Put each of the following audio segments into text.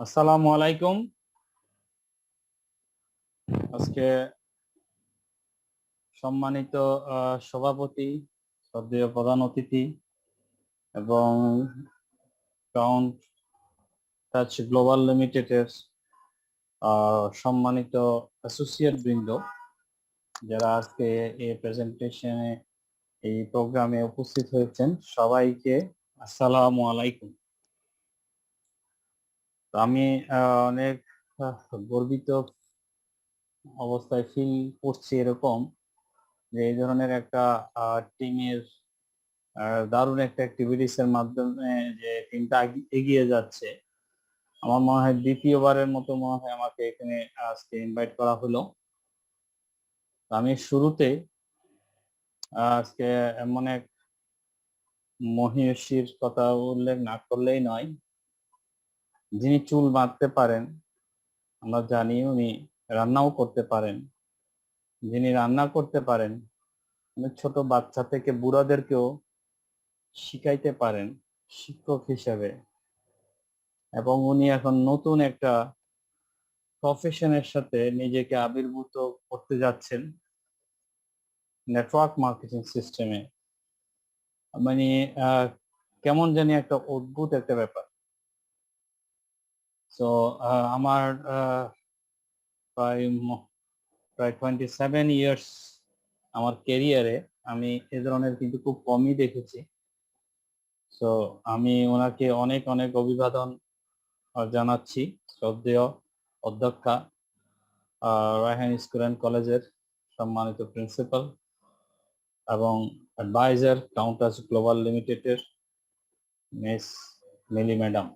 আসসালামু আলাইকুম। আজকে সম্মানিত সভাপতি, শ্রদ্ধেয় প্রধান অতিথি এবং কাউন্ট টাচ গ্লোবাল লিমিটেডের সম্মানিত অ্যাসোসিয়েট বৃন্দ যারা আজকে এই প্রেজেন্টেশনে এই প্রোগ্রামে উপস্থিত হয়েছেন, সবাইকে আসসালামু আলাইকুম। আমি অনেক গর্বিত অবস্থায় ফিল করছি এরকম যে এই ধরনের একটা টিমের দারুণ একটা অ্যাক্টিভিটিস এর মাধ্যমে যে টিমটা এগিয়ে যাচ্ছে। আমার মনে হয় দ্বিতীয়বারের মতো মনে হয় আমাকে এখানে আজকে ইনভাইট করা হলো। আমি শুরুতে আজকে এমন এক মহিষীর কথা উল্লেখ না করলেই নয়, যিনি চুল বাঁধতে পারেন, আমরা জানি উনি রান্নাও করতে পারেন। যিনি রান্না করতে পারেন, উনি ছোট বাচ্চা থেকে বুড়াদেরকেও শিখাইতে পারেন শিক্ষক হিসেবে, এবং উনি এখন নতুন একটা প্রফেশনের সাথে নিজেকে আবির্ভূত করতে যাচ্ছেন নেটওয়ার্ক মার্কেটিং সিস্টেমে। মানে কেমন জানি একটা অদ্ভুত একটা ব্যাপার। সো আমার প্রায় 27 ইয়ার্স আমার ক্যারিয়ারে আমি এ ধরনের কিন্তু খুব কমই দেখেছি। সো আমি ওনাকে অনেক অনেক অভিবাদন জানাচ্ছি। শ্রদ্ধেয় অধ্যক্ষা, রায়হান স্কুল অ্যান্ড কলেজের সম্মানিত প্রিন্সিপাল এবং অ্যাডভাইজার কাউন্টাস গ্লোবাল লিমিটেডের মিস মিলি ম্যাডাম,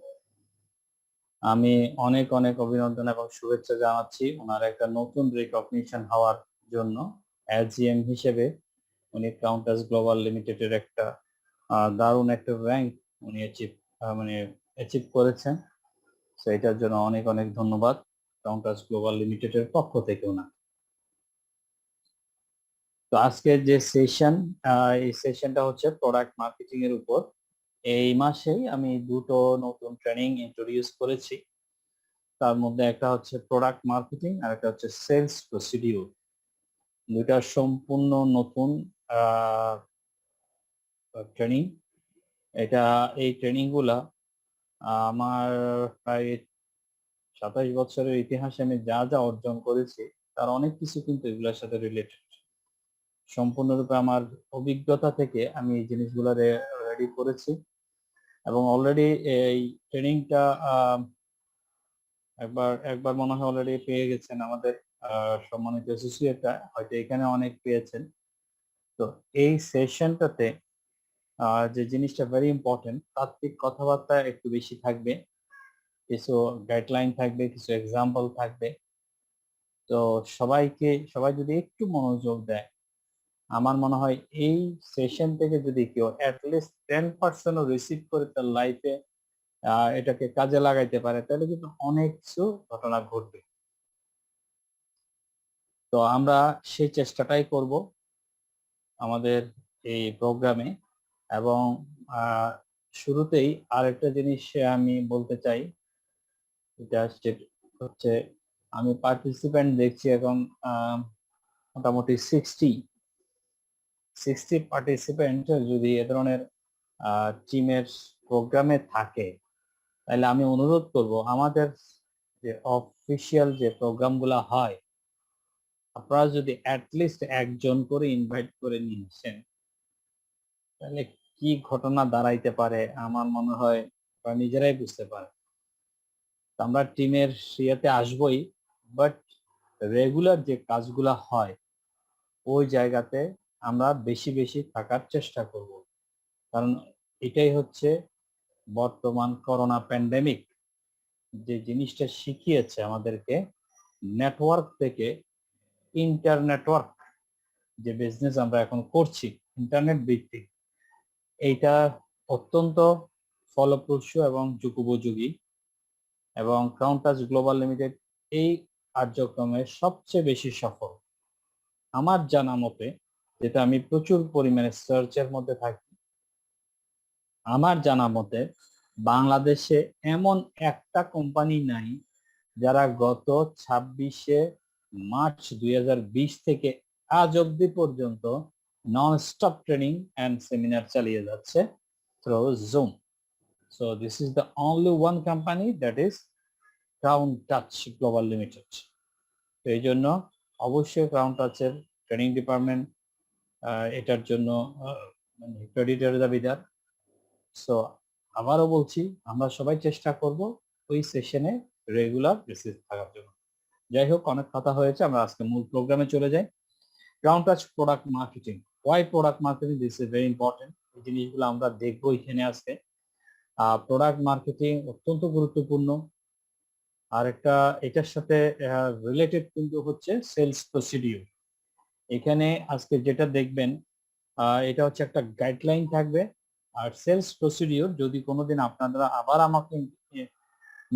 আমি অনেক অনেক অভিনন্দন এবং শুভেচ্ছা জানাচ্ছি ওনার একটা নতুন রিকগনিশন হওয়ার জন্য। এজিএম হিসেবে উনি কাউন্টাস গ্লোবাল লিমিটেডের একটা দারুণ একটা র্যাঙ্ক উনি অ্যাচিভ করেছেন। তো এটার জন্য অনেক অনেক ধন্যবাদ কাউন্টাস গ্লোবাল লিমিটেডের পক্ষ থেকে ওনাকে। তো আজকের যে সেশন, এই সেশনটা হচ্ছে প্রোডাক্ট মার্কেটিং এর উপর। এই মাসেই আমি দুটো নতুন ট্রেনিং ইন্ট্রোডিউস করেছি। তার মধ্যে একটা হচ্ছে প্রোডাক্ট মার্কেটিং আর একটা হচ্ছে সেলস প্রসিডিউর। দুইটা সম্পূর্ণ নতুন ট্রেনিং। এই ট্রেনিং গুলা আমার প্রায় 27 বছরের ইতিহাসে আমি যা যা অর্জন করেছি তার অনেক কিছু কিন্তু এগুলোর সাথে রিলেটেড। সম্পূর্ণরূপে আমার অভিজ্ঞতা থেকে আমি এই জিনিসগুলো রেডি করেছি এবং অলরেডি এই ট্রেনিংটা একবার মনে হয় অলরেডি পেয়ে গেছেন আমাদের সম্মানিত অ্যাসোসিয়েটরা, হয়তো এখানে অনেক পেয়েছেন। তো এই সেশনটাতে যে জিনিসটা ভেরি ইম্পর্টেন্ট, তাত্ত্বিক কথাবার্তা একটু বেশি থাকবে, কিছু গাইডলাইন থাকবে, কিছু এক্সাম্পল থাকবে। তো সবাই যদি একটু মনোযোগ দেয়, আমার মনে হয় এই সেশন থেকে যদি কেউ অ্যাটলিস্ট 10% রিসিভ করে তার লাইফে এটাকে কাজে লাগাইতে পারে, তাহলে কিন্তু অনেক কিছু ঘটনা ঘটবে। তো আমরা সেই চেষ্টাটাই করব আমাদের এই প্রোগ্রামে। এবং শুরুতেই আরেকটা জিনিস আমি বলতে চাই, এটা হচ্ছে আমি পার্টিসিপেন্ট দেখছি এখন মোটামুটি 60 পার্টিসিপেন্ট যদি এ ধরনের টিমের প্রোগ্রামে থাকে, তাহলে আমি অনুরোধ করব আমাদের যে অফিসিয়াল যে প্রোগ্রামগুলো হয়, আপনারা যদি অ্যাটলিস্ট একজন করে ইনভাইট করে নিয়ে আসেন, তাহলে কি ঘটনা দাঁড়াইতে পারে আমার মনে হয় আপনারা নিজেরাই বুঝতে পারে। আমরা টিমের ইয়েতে আসবই, বাট রেগুলার যে কাজগুলা হয় ওই জায়গাতে আমরা বেশি বেশি থাকার চেষ্টা করব। কারণ এটাই হচ্ছে বর্তমান করোনা প্যান্ডেমিক যে জিনিসটা শিখিয়েছে আমাদেরকে, নেটওয়ার্ক থেকে ইন্টারনেটওয়ার্ক যে বিজনেস আমরা এখন করছি ইন্টারনেট ভিত্তিক, এইটা অত্যন্ত ফলপ্রসূ এবং যুগোপযোগী। এবং কাউন্টাস গ্লোবাল লিমিটেড এই কার্যক্রমে সবচেয়ে বেশি সফল আমার জানা মতে, যেটা আমি প্রচুর পরিমাণে সার্চের মধ্যে থাকি। আমার জানা মতে বাংলাদেশে এমন একটা কোম্পানি নাই যারা গত 26শে মার্চ 2020 থেকে আজ অব্দি পর্যন্ত non stop training and seminar চালিয়ে যাচ্ছে through Zoom. So this is the only one company that is Crown Touch Global Limited. তো এই জন্য অবশ্যই ক্রাউন টাচের ট্রেনিং ডিপার্টমেন্ট এটার জন্য মানে ক্রেডিটের দাবিদার। সো আবারও বলছি, আমরা সবাই চেষ্টা করব ওই সেশনে রেগুলার বেসিস থাকার জন্য। যাই হোক, অনেক কথা হয়েছে, আমরা আজকে মূল প্রোগ্রামে চলে যাই। Crown Touch product marketing, why product marketing, this is very important. এই জিনিসগুলো আমরা দেখবো এখানে আজকে। প্রোডাক্ট মার্কেটিং অত্যন্ত গুরুত্বপূর্ণ। আর একটা এটার সাথে রিলেটেড কিন্তু হচ্ছে সেলস প্রসিডিউর। এখানে আজকে যেটা দেখবেন এটা হচ্ছে একটা গাইডলাইন থাকবে। আর সেলস প্রসিডিউর যদি কোনোদিন আপনারা আবার আমাকে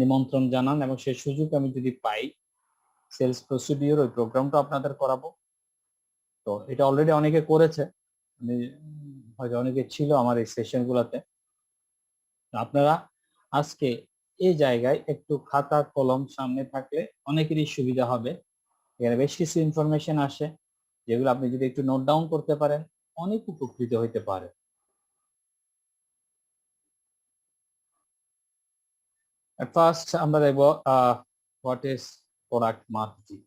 নিমন্ত্রণ জানান এবং সেই সুযোগ আমি যদি পাই, সেলস প্রসিডিউর ওই প্রোগ্রামটা আপনাদের করাবো। তো এটা অলরেডি অনেকে করেছে, হয়তো অনেকে ছিল আমার এই সেশন গুলাতে। আপনারা আজকে এই জায়গায় একটু খাতা কলম সামনে থাকলে অনেকেরই সুবিধা হবে। এখানে বেশ কিছু ইনফরমেশন আসে যেগুলো আপনি যদি একটু নোট ডাউন করতে পারেন অনেক উপকৃত হইতে পারে। ফার্স্ট আমরা দেখব what is product marketing.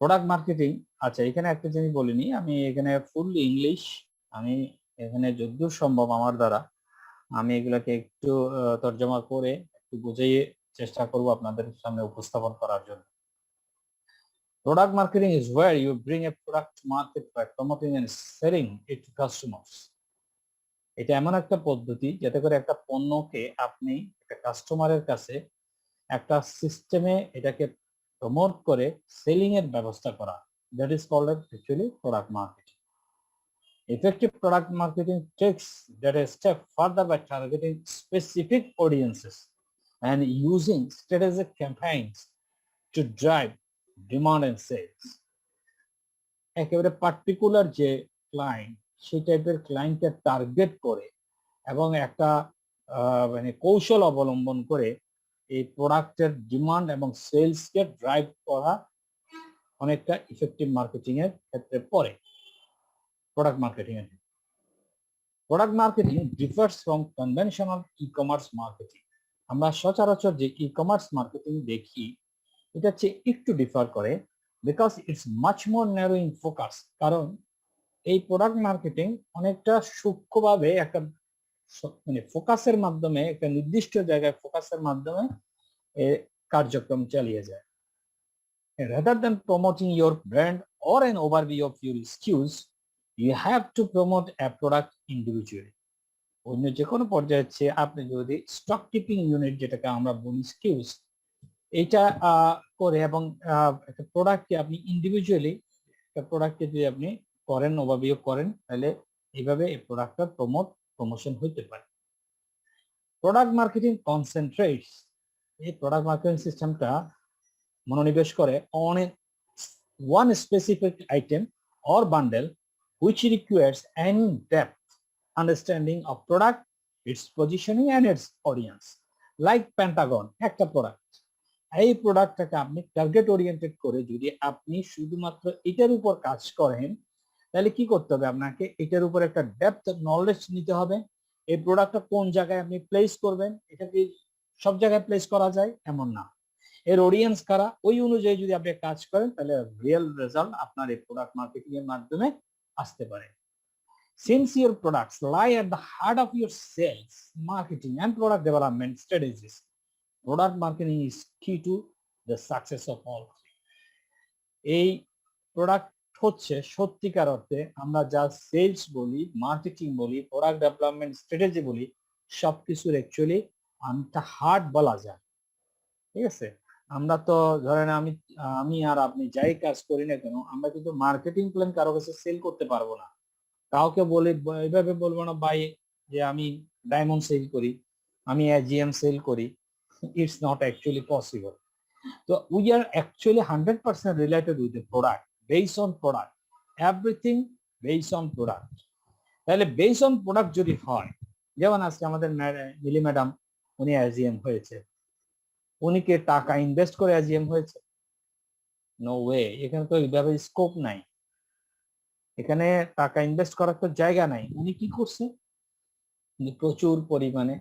Product marketing, আচ্ছা এখানে একটা জিনিস বলিনি, আমি এখানে ফুললি ইংলিশ, আমি এখানে যতদূর সম্ভব আমার দ্বারা আমি এগুলাকে একটু তর্জমা করে একটু বুঝিয়ে চেষ্টা করব আপনাদের সামনে উপস্থাপন করার জন্য। Product marketing is where you bring a product to market by promoting and selling it to customers. এটা এমন একটা পদ্ধতি যাতে করে একটা পণ্যকে আপনি একটা কাস্টমারের কাছে একটা সিস্টেমে এটাকে প্রমোট করে সেলিং এর ব্যবস্থা করা। That is called actually product marketing. Effective product marketing takes that a step further by targeting specific audiences and using strategic campaigns to drive demand and sales. একেবারে পার্টিকুলার যে ক্লায়েন্ট, সেই টাইপের ক্লায়েন্টকে target করে এবং একটা মানে কৌশল অবলম্বন করে এই প্রোডাক্টের ডিমান্ড এবং সেলসকে ড্রাইভ করা অনেকটা ইফেক্টিভ মার্কেটিং এর ক্ষেত্রে পড়ে। প্রোডাক্ট মার্কেটিং এর product marketing differs from conventional e commerce marketing. আমরা সচরাচর যে ই কমার্স মার্কেটিং দেখি এটা হচ্ছে একটু ডিফার করে, because it's much more narrow in focus. কারণ এই প্রোডাক্ট মার্কেটিং অনেকটা সূক্ষ্মভাবে একটা মানে ফোকাসের মাধ্যমে, একটা নির্দিষ্ট জায়গায় ফোকাসের মাধ্যমে কার্যক্রম চালিয়ে যায়। Rather than promoting your brand or an overview of your SKUs, you have to promote a product individually. অন্য যে কোনো পর্যায়ে হচ্ছে আপনি যদি স্টক কিপিং ইউনিট যেটাকে আমরা বলি SKUs, এটা করে এবং একটা প্রোডাক্টকে আপনি ইন্ডিভিজুয়ালি একটা প্রোডাক্টকে যদি আপনি করেন, ওভারভিউ করেন, তাহলে এইভাবে এই প্রোডাক্টটা প্রমোশন হইতে পারে। প্রোডাক্ট মার্কেটিং কনসেন্ট্রেটস, এই প্রোডাক্ট মার্কেটিং সিস্টেমটা মনোনিবেশ করে on one specific item or bundle which requires an in-depth understanding of product, its positioning and its audience. Like Pentagon, একটা প্রোডাক্ট, এই প্রোডাক্টটাকে আপনি টার্গেট ওরিয়েন্টেড করে যদি আপনি শুধুমাত্র এটার উপর কাজ করেন, তাহলে কি করতে হবে? আপনাকে এটার উপর একটা ডেপথ নলেজ নিতে হবে। এই প্রোডাক্টটা কোন জায়গায় আপনি প্লেস করবেন, এটা কি সব জায়গায় প্লেস করা যায় এমন না। এর অডিয়েন্স কারা, ওই অনুযায়ী যদি আপনি কাজ করেন তাহলে রিয়েল রেজাল্ট আপনার এই প্রোডাক্ট মার্কেটিং এর মাধ্যমে আসতে পারে। Since your products lie at the heart of your sales, marketing and product development strategies, product marketing is key to the success of all. এই প্রোডাক্ট হচ্ছে সত্যিকার অর্থে আমরা যা সেলস বলি, মার্কেটিং বলি, প্রোডাক্ট ডেভেলপমেন্ট স্ট্র্যাটেজি বলি, সবকিছুর অ্যাকচুয়ালি একটা হার্ট বলা যায়। ঠিক আছে, আমরা তো ধরেন আমি আর আপনি যাই কাজ করি না কেন, আমরা কিন্তু মার্কেটিং প্ল্যান কারো কাছে সেল করতে পারবো না। কাউকে বলে এইভাবে বলবো না ভাই যে আমি ডায়মন্ড সেল করি, আমি এজিএম সেল করি, ইটস নট অ্যাকচুয়ালি পসিবল। তো we are actually 100% related with the product, based on product, everything based on product. তাহলে বেসড অন প্রোডাক্ট যদি হয় যেমন আজকে আমাদের মিলি ম্যাডাম, উনি অ্যাজিএম হয়েছে, উনি কি টাকা ইনভেস্ট করে অ্যাজিএম হয়েছে? নো ওয়ে, এখানে তো এইভাবে স্কোপ নাই, এখানে টাকা ইনভেস্ট করার তো জায়গা নাই। উনি কি করছে? উনি প্রচুর পরিমাণে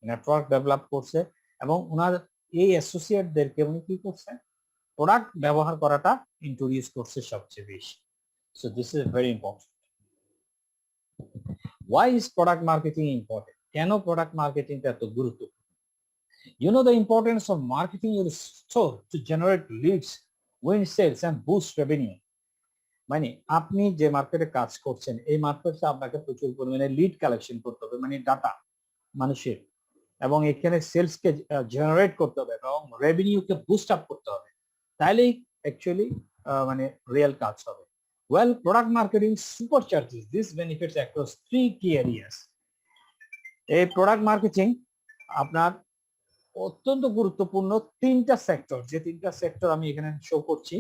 নেটওয়ার্ক ডেভেলপ করছে এবং ওনার এই অ্যাসোসিয়েটদেরকে উনি কি করছে? প্রোডাক্ট ব্যবহার করাটা ইন্ট্রোডিউস করছে সবচেয়ে বেশি। So this is very important. Why is product marketing important? কেন প্রোডাক্ট মার্কেটিংটা এত গুরুত্বপূর্ণ? You know the importance of marketing your store to generate leads, win sales and boost revenue. মানে আপনি যে মার্কেটে কাজ করছেন, এই মার্কেটে আপনাকে প্রচুর পরিমাণে লিড কালেকশন করতে হবে, মানে ডাটা মানুষের, এবং এখানে সেলসকে জেনারেট করতে হবে এবং রেভিনিউকে বুস্ট আপ করতে হবে, তাইলেই অ্যাকচুয়ালি মানে রিয়েল কাজ হবে। Well, product marketing supercharges this benefits across 3 key areas. এই প্রোডাক্ট মার্কেটিং আপনার অত্যন্ত গুরুত্বপূর্ণ 3টা সেক্টর, যে 3টা সেক্টর আমি এখানে শো করছি,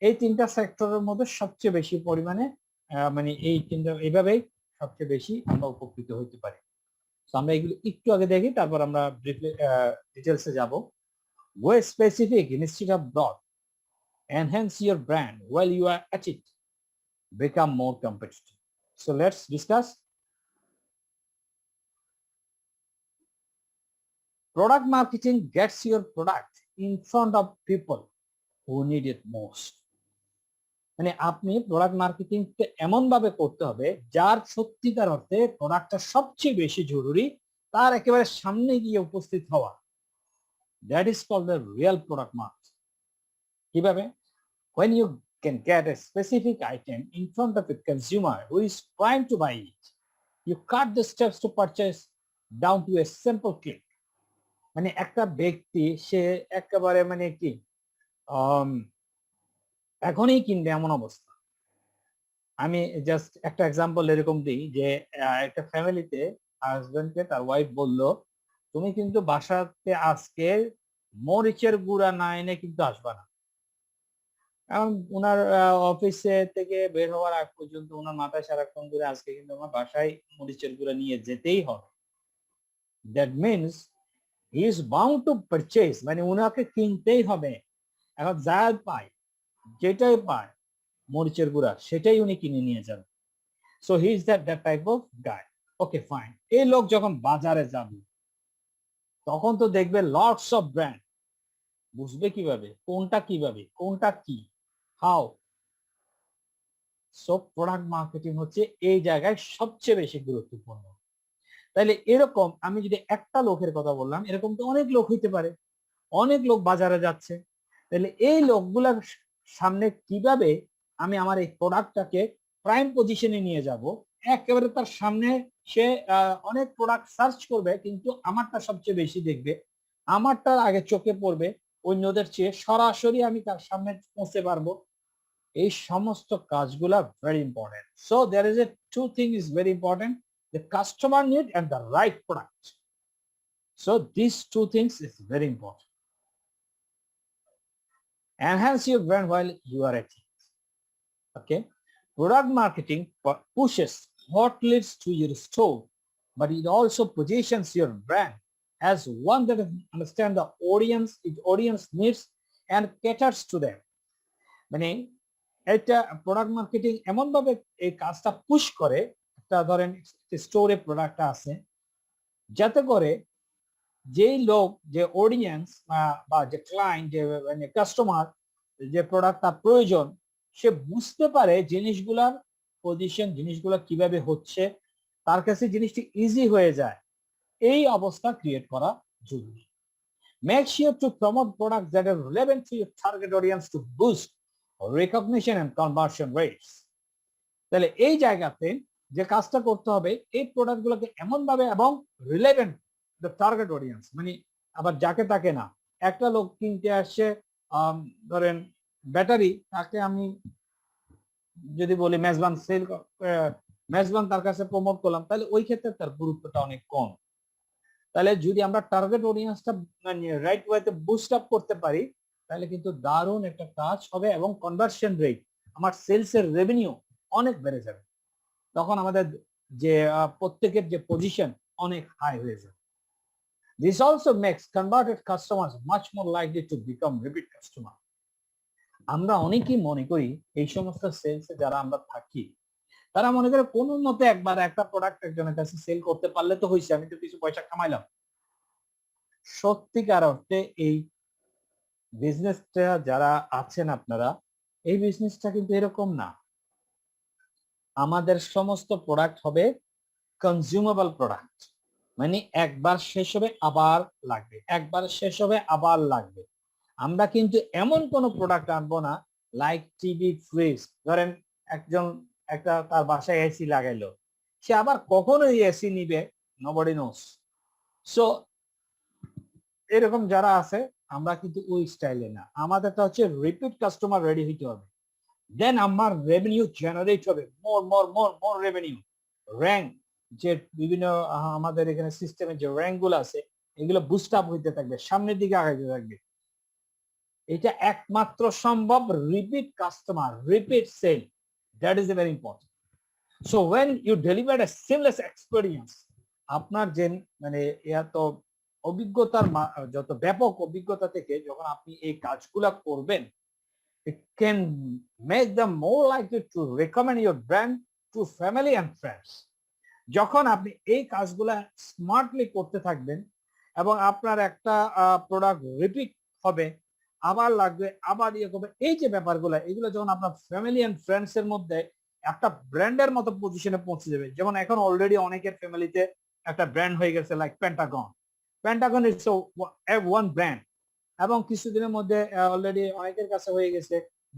এই 3টা সেক্টরের মধ্যে সবচেয়ে বেশি পরিমাণে মানে এই 3টা এইভাবেই সবচেয়ে বেশি আমরা উপকৃত হতে পারি। আমরা এগুলো একটু আগে দেখি, তারপর আমরা ব্রিফলি ডিটেলসে যাব। Go specific instead of broad. Enhance your brand while you are at it. Become more competitive. So let's discuss. Product marketing gets your product in front of people who need it most. মানে আপনি product marketing এমন ভাবে করতে হবে যার সত্যিকার অর্থে প্রোডাক্টটা সবচেয়ে বেশি জরুরি, তার একেবারে সামনে গিয়ে উপস্থিত হওয়া। That is called the real product marketing. কিভাবে? When you can get a specific item in front of a consumer who is trying to buy it, you cut the steps to purchase down to a simple click. মানে একটা ব্যক্তি সে একেবারে মানে কি এখনই কিনবে এমন অবস্থা। আমি জাস্ট একটা এক্সাম্পল এরকম দিই যে একটা ফ্যামিলিতে হাজবেন্ডকে তার ওয়াইফ বলল, তুমি কিন্তু বাসাতে আজকে মরিচের গুঁড়া না এনে কিন্তু আসবা না। কারণ ওনার অফিসে থেকে বের হওয়ার আগ পর্যন্ত ওনার মাথায় সারাক্ষণ ধরে আজকে কিন্তু আমার বাসায় মরিচের গুঁড়া নিয়ে যেতেই হবে। That means he is bound to purchase, মানে ওনাকে কিনতেই হবে। এখন যা পায়, যেটাই পায় মরিচের গুঁড়া, সেটাই উনি কিনে নিয়ে যাবে। So he is that type of guy. Okay fine. এই লোক যখন বাজারে যাবে তখন তো দেখবে লটস অফ ব্র্যান্ড, বুঝবে কিভাবে কোনটা কি, হাউ? সো প্রোডাক্ট মার্কেটিং হচ্ছে এই জায়গায় সবচেয়ে বেশি গুরুত্বপূর্ণ। তাইলে এরকম আমি যদি একটা লোকের কথা বললাম, এরকম তো অনেক লোক হইতে পারে, অনেক লোক বাজারে যাচ্ছে। তাহলে এই লোকগুলার সামনে কিভাবে আমি আমার এই প্রোডাক্টটাকে প্রাইম পজিশনে নিয়ে যাব? একেবারে তার সামনে সে অনেক প্রোডাক্ট সার্চ করবে, কিন্তু আমারটা সবচেয়ে বেশি দেখবে, আমারটা আগে চোখে পড়বে অন্যদের চেয়ে, সরাসরি আমি তার সামনে পৌঁছতে পারবো। এই সমস্ত কাজগুলা very important. So there is a two thing is very important, the customer need and the right product. So these two things is very important. Enhance your brand while you are at it. Okay, product marketing pushes what leads to your store, but it also positions your brand as one that understands the audience needs and caters to them. মানে এটা product marketing এমন ভাবে এই কাজটা push করে, একটা ধরেন স্টোরে প্রোডাক্ট আছে, যাতে করে যেই লোক, যে অডিয়েন্স বা যে ক্লায়েন্ট, যে মানে কাস্টমার, যে প্রোডাক্টটা প্রয়োজন, সে বুঝতে পারে জিনিসগুলার পজিশন, জিনিসগুলো কিভাবে হচ্ছে, তার কাছে জিনিসটি ইজি হয়ে যায়। এই অবস্থা ক্রিয়েট করা জরুরি। Make sure to promote products that are relevant to your target audience to boost recognition and conversion rates. তাহলে এই জায়গাতে যে কাজটা করতে হবে, এই প্রোডাক্টগুলোকে এমন ভাবে এবং রিলেভেন্ট দ্য টার্গেট অডিয়েন্স, মানে আবার যাকে তাকে না। একটা লোক কিনতে আসছে ধরেন ব্যাটারি, তাকে আমি যদি বলি মেজবান সেল, মেজবান তার কাছে প্রমোট করলাম, তাহলে ওই ক্ষেত্রে তার গুরুত্বটা অনেক কম। তাহলে যদি আমরা টার্গেট অডিয়েন্সটা মানে রাইট ওয়েতে বুস্ট আপ করতে পারি, তাহলে কিন্তু দারুণ একটা কাজ হবে এবং কনভার্সন রেট, আমার সেলস এর রেভিনিউ অনেক বেড়ে যাবে। তখন আমাদের যে প্রত্যেকের যে পজিশন, অনেক হাই হয়ে যাবে। This also makes converted customers much more likely to become repeat customer. আমরা অনেকেই মনে করি এই সমস্ত সেলসে যারা আমরা থাকি তারা মনে করে কোন মতে একবার একটা প্রোডাক্ট একজনের কাছে সেল করতে পারলে তো হয়েছে, আমি তো কিছু পয়সা কামাইলাম। সত্যিকার অর্থে এই বিজনেসটা যারা আছেন আপনারা, এই বিজনেসটা কিন্তু এরকম না। আমাদের সমস্ত প্রোডাক্ট হবে কনজিউমেবল প্রোডাক্ট, মানে একবার শেষ হবে আবার লাগবে, একবার শেষ হবে আবার লাগবে। আমরা কিন্তু এমন কোন প্রোডাক্ট আনবো না লাইক টিভি, ফ্রিজ। ধরেন একজন তার বাসায় এসি লাগাইলো, সে আবার কখনো এসি নিবে, নোবডি নোস। সো এরকম যারা আছে আমরা কিন্তু ওই স্টাইলে না, আমাদেরটা হচ্ছে রিপিট কাস্টমার রেডি হইতে হবে, দেন আমার রেভিনিউ জেনারেট হবে, মোর মোর মোর মোর রেভিনিউ। র্যাঙ্ক যে বিভিন্ন আমাদের এখানে সিস্টেমে যে র্যাঙ্ক গুলো আছে এগুলো বুস্ট আপ হইতে থাকবে, সামনের দিকে আগাইতে থাকবে। এটা একমাত্র সম্ভব repeat customer, repeat sale, that is very important. So when you deliver a seamless experience, আপনার যে মানে এত অভিজ্ঞতার যত ব্যাপক অভিজ্ঞতা থেকে যখন আপনি এই কাজগুলা করবেন, it can make them more likely to recommend your brand to family and friends. যখন আপনি এই কাজগুলা স্মার্টলি করতে থাকবেন এবং আপনার একটা প্রোডাক্ট রিপিট হবে, আবার লাগবে, আবার ইয়ে করবে, এই যে ব্যাপারগুলো এগুলো যখন আপনার ফ্যামিলি এন্ড ফ্রেন্ডস এর মধ্যে একটা ব্র্যান্ডের মতো পজিশনে পৌঁছে যাবে। যেমন এখন অলরেডি অনেকের ফ্যামিলিতে একটা ব্র্যান্ড হয়ে গেছে like Pentagon. Pentagon is one brand, এবং কিছুদিনের মধ্যে অলরেডি অনেকের কাছে হয়ে গেছে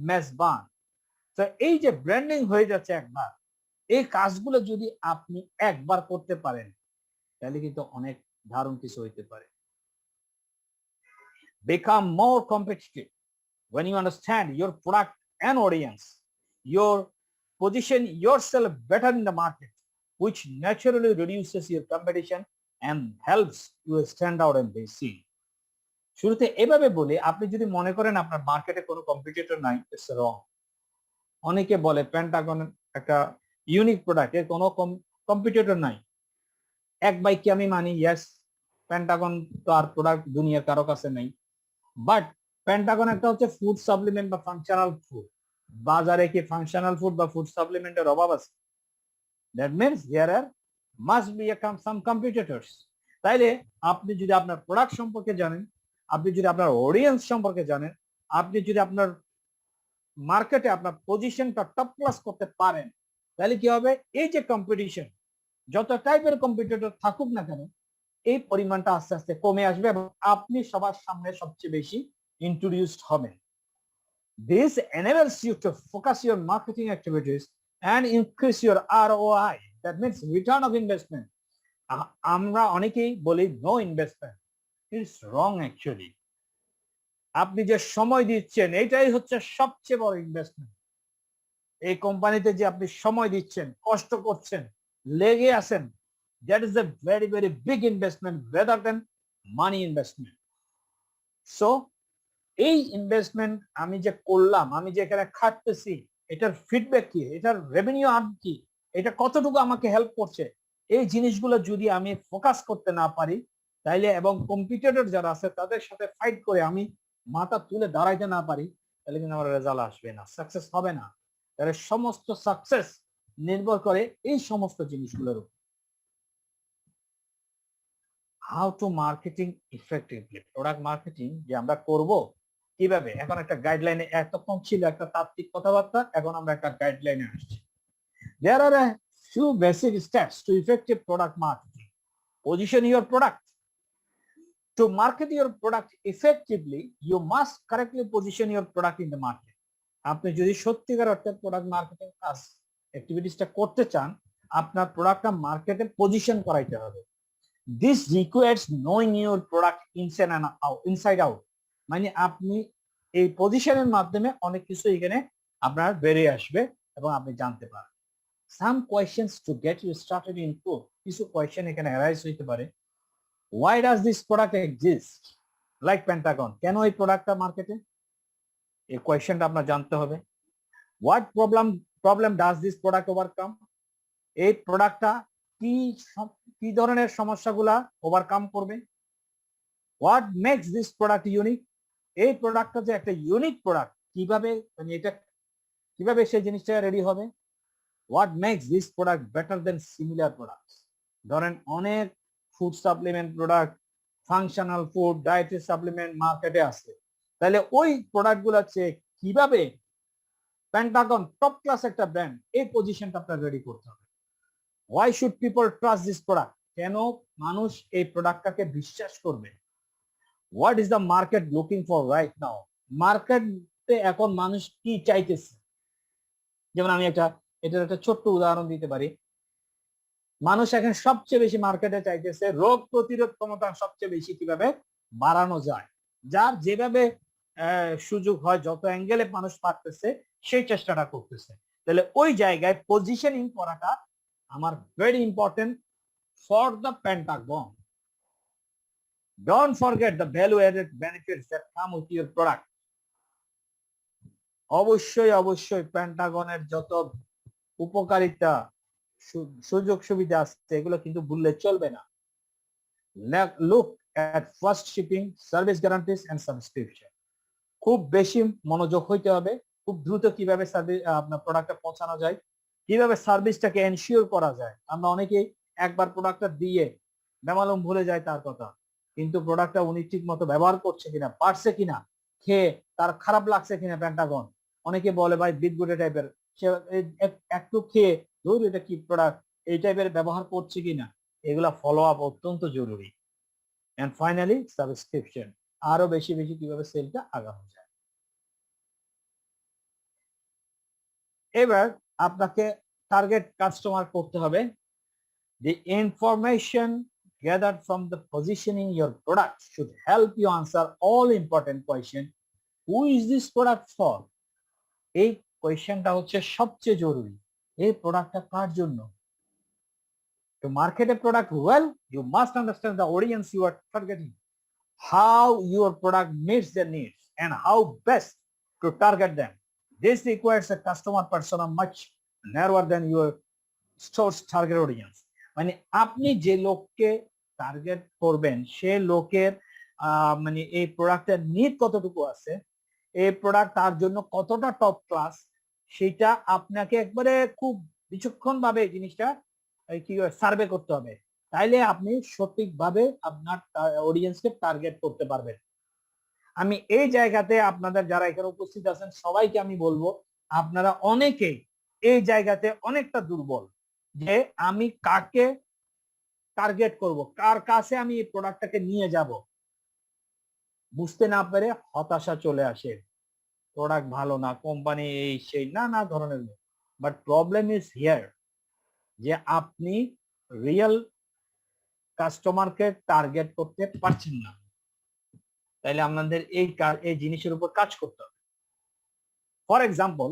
মেজবান। তো এই যে ব্র্যান্ডিং হয়ে যাচ্ছে একবার, এই কাজগুলো যদি আপনি একবার করতে পারেন তাহলে কিন্তু অনেক দারুণ কিছু হইতে পারে। Become more competitive when you understand your product and audience. Your position yourself better in the market, which naturally reduces your competition and helps you stand out and be seen. শুরুতে এভাবে বলে, আপনি যদি মনে করেন আপনার মার্কেটে কোনো কম্পিটিটর নাই, ইটস রং। অনেকে বলে পেন্টাগন একটা ইউনিক প্রোডাক্ট, এর কোনো কম্পিটিটর নাই। এক বাইকে আমি মানি, ইয়েস পেন্টাগন তো আর প্রোডাক্ট দুনিয়ার কারো কাছে নাই, বাট পেন্টাগন একটা হচ্ছে ফুড সাপ্লিমেন্ট বা ফাংশনাল ফুড। বাজারে কি ফাংশনাল ফুড বা ফুড সাপ্লিমেন্টের অভাব আছে? That means there are must be some competitors. তাইলে আপনি যদি আপনার প্রোডাক্ট সম্পর্কে জানেন, আপনি যদি আপনার অডিয়েন্স সম্পর্কে জানেন, আপনি যদি আপনার মার্কেটে আপনার পজিশনটা টপ ক্লাস করতে পারেন, তাহলে কি হবে, এই যে কম্পিটিশন, যত টাইপের কম্পিটিটর থাকুক না কেন, এই পরিমাণটা আস্তে আস্তে কমে আসবে এবং আপনি সবার সামনে সবচেয়ে বেশি ইন্ট্রোডিউসড হবেন। This enables you to focus your marketing activities and increase your ROI. That means return of investment. আমরা অনেকেই বলি no investment, it's wrong actually. আপনি যে সময় দিচ্ছেন এটাই হচ্ছে সবচেয়ে বড় ইনভেস্টমেন্ট। এই কোম্পানিতে যে আপনি সময় দিচ্ছেন, কষ্ট করছেন, লেগে আছেন, that is a very very big investment rather than money investment. So এই ইনভেস্টমেন্ট আমি যে করলাম, আমি যে এখানে খাটতেছি, এটার ফিডব্যাক কি, এটার রেভিনিউ আর্ন কি, এটা কতটুকু আমাকে হেল্প করছে, এই জিনিসগুলো যদি আমি ফোকাস করতে না পারি তাইলে, এবং কম্পিটিটর যারা আছে তাদের সাথে ফাইট করে আমি মাথা তুলে দাঁড়াইতে না পারি, তাহলে কিন্তু আমার রেজাল্ট আসবে না, সাকসেস হবে না। তাহলে সমস্ত সাকসেস নির্ভর করে এই সমস্ত জিনিসগুলোর উপর। How to marketing effectively, product marketing যে আমরা করব কিভাবে, এখন একটা গাইডলাইনে, এতক্ষণ ছিল একটা তাত্ত্বিক কথাবার্তা, এখন আমরা একটা গাইডলাইনে আসছি। There are a few basic steps to effective product marketing. Position your product. To market your product effectively, you must correctly position your product in the market. আপনি যদি সত্যিকার অর্থে প্রোডাক্ট মার্কেটিং কাজ অ্যাক্টিভিটিসটা করতে চান, আপনার প্রোডাক্টটা মার্কেটে পজিশন করাইতে হবে। This requires knowing your product inside out. মানে আপনি এই পজিশনের মাধ্যমে অনেক কিছু এখানে আপনার বেরিয়ে আসবে এবং আপনি জানতে পারবেন। Some questions to get you started in pro, কিছু কোয়েশ্চেন এখানে অ্যারাইজ হইতে পারে। Why does this product exist? Like Pentagon, কেন এই প্রোডাক্টটা মার্কেটে, এই কোয়েশ্চেনটা আপনার জানতে হবে। What problem does this product overcome? এই প্রোডাক্টটা কি কি ধরনের সমস্যাগুলা ওভারকাম করবে, what makes this product unique, এই প্রোডাক্টটা যে একটা ইউনিক প্রোডাক্ট কিভাবে মানে এটা কিভাবে সেই জিনিসটা রেডি হবে, what makes this product better than similar products. ধরেন অনেক food supplement product, functional food, dietary supplement মার্কেটে আছে, তাহলে ওই প্রোডাক্ট গুলো চেয়ে কিভাবে পেন্টাগন টপ ক্লাস একটা ব্র্যান্ড, এই পজিশনটা আপনার রেডি করতে হবে। Why should people trust this product, কেন মানুষ এই প্রোডাক্টটাকে বিশ্বাস করবে। What is the market looking for right now, মার্কেটে এখন মানুষ কি চাইতেছে। যেমন আমি এটার একটা ছোট্ট উদাহরণ দিতে পারি। মানুষ এখন সবচেয়ে বেশি মার্কেটে চাইতেছে রোগ প্রতিরোধ ক্ষমতা সবচেয়ে বেশি কিভাবে বাড়ানো যায়, যার যেভাবে সুযোগ হয়, যত অ্যাঙ্গেলে মানুষ পারতেছে সেই চেষ্টাটা করতেছে। তাহলে ওই জায়গায় পজিশনিং করাটা আমার very important for the Pentagon. Don't forget the value added benefits that come with your product. অবশ্যই অবশ্যই পেন্টাগনের যত উপকারিতা সুযোগ সুবিধা আছে এগুলো কিন্তু ভুললে চলবে না। Look at first shipping, service guarantees and subscription. খুব বেশি মনোযোগ হইতে হবে, খুব দ্রুত কিভাবে সার্ভিস আপনার প্রোডাক্টটা পৌঁছানো যায়, কিভাবে সার্ভিসটাকে এনশিওর করা যায়। আমরা অনেকেই একবার প্রোডাক্টটা দিয়ে বেমালুম ভুলে যায় তার কথা, কিন্তু প্রোডাক্টটা উনি ঠিক মতো ব্যবহার করছে কিনা, পারছে কিনা, খেয়ে তার খারাপ লাগছে কিনা পেন্টাগন। অনেকে বলে ভাই বিদগুড়ে টাইপের, সে একটু খেয়ে ধরুন এটা কি প্রোডাক্ট, এই টাইপের ব্যবহার করছে কিনা, এগুলা ফলো আপ অত্যন্ত জরুরি। এন্ড ফাইনালি সাবস্ক্রিপশন, আরো বেশি বেশি কিভাবে সেলটা আগানো যায়। এবার আপনাকে টার্গেট কাস্টমার করতে হবে। The information gathered from the positioning your product should help you answer all important questions. Who is this product for? এই কোয়েশ্চেনটা হচ্ছে সবচেয়ে জরুরি, এই প্রোডাক্টটা কার জন্য। To market a product well, you must understand the audience you are targeting, how your product meets their needs, and how best to target them. This requires a customer persona much narrower than your store's target audience. মানে আপনি যে লোককে target করবেন সে লোকের মানে এই প্রোডাক্টের need কতটুকু আছে, এই প্রোডাক্ট তার জন্য কতটা টপ ক্লাস, সেটা আপনাকে একবারে খুব বিচক্ষণ ভাবে জিনিসটা কি সার্ভে করতে হবে, তাইলে আপনি সঠিকভাবে আপনার অডিয়েন্সকে টার্গেট করতে পারবেন। আমি এই জায়গাতে আপনাদের যারা এখানে উপস্থিত আছেন সবাইকে আমি বলবো, আপনারা অনেকেই এই জায়গাতে অনেকটা দুর্বল, যে আমি কাকে টার্গেট করব, কার কাছে আমি এই প্রোডাক্টটাকে নিয়ে যাব, বুঝতে না পেরে হতাশা চলে আসে, প্রোডাক্ট ভালো না, কোম্পানি এই সেই নানা ধরনের। বাট প্রবলেম ইজ হিয়ার, যে আপনি রিয়েল কাস্টমারকে টার্গেট করতে পারছেন না। তাইলে আপনাদের এই জিনিসের উপর কাজ করতে হবে। For example,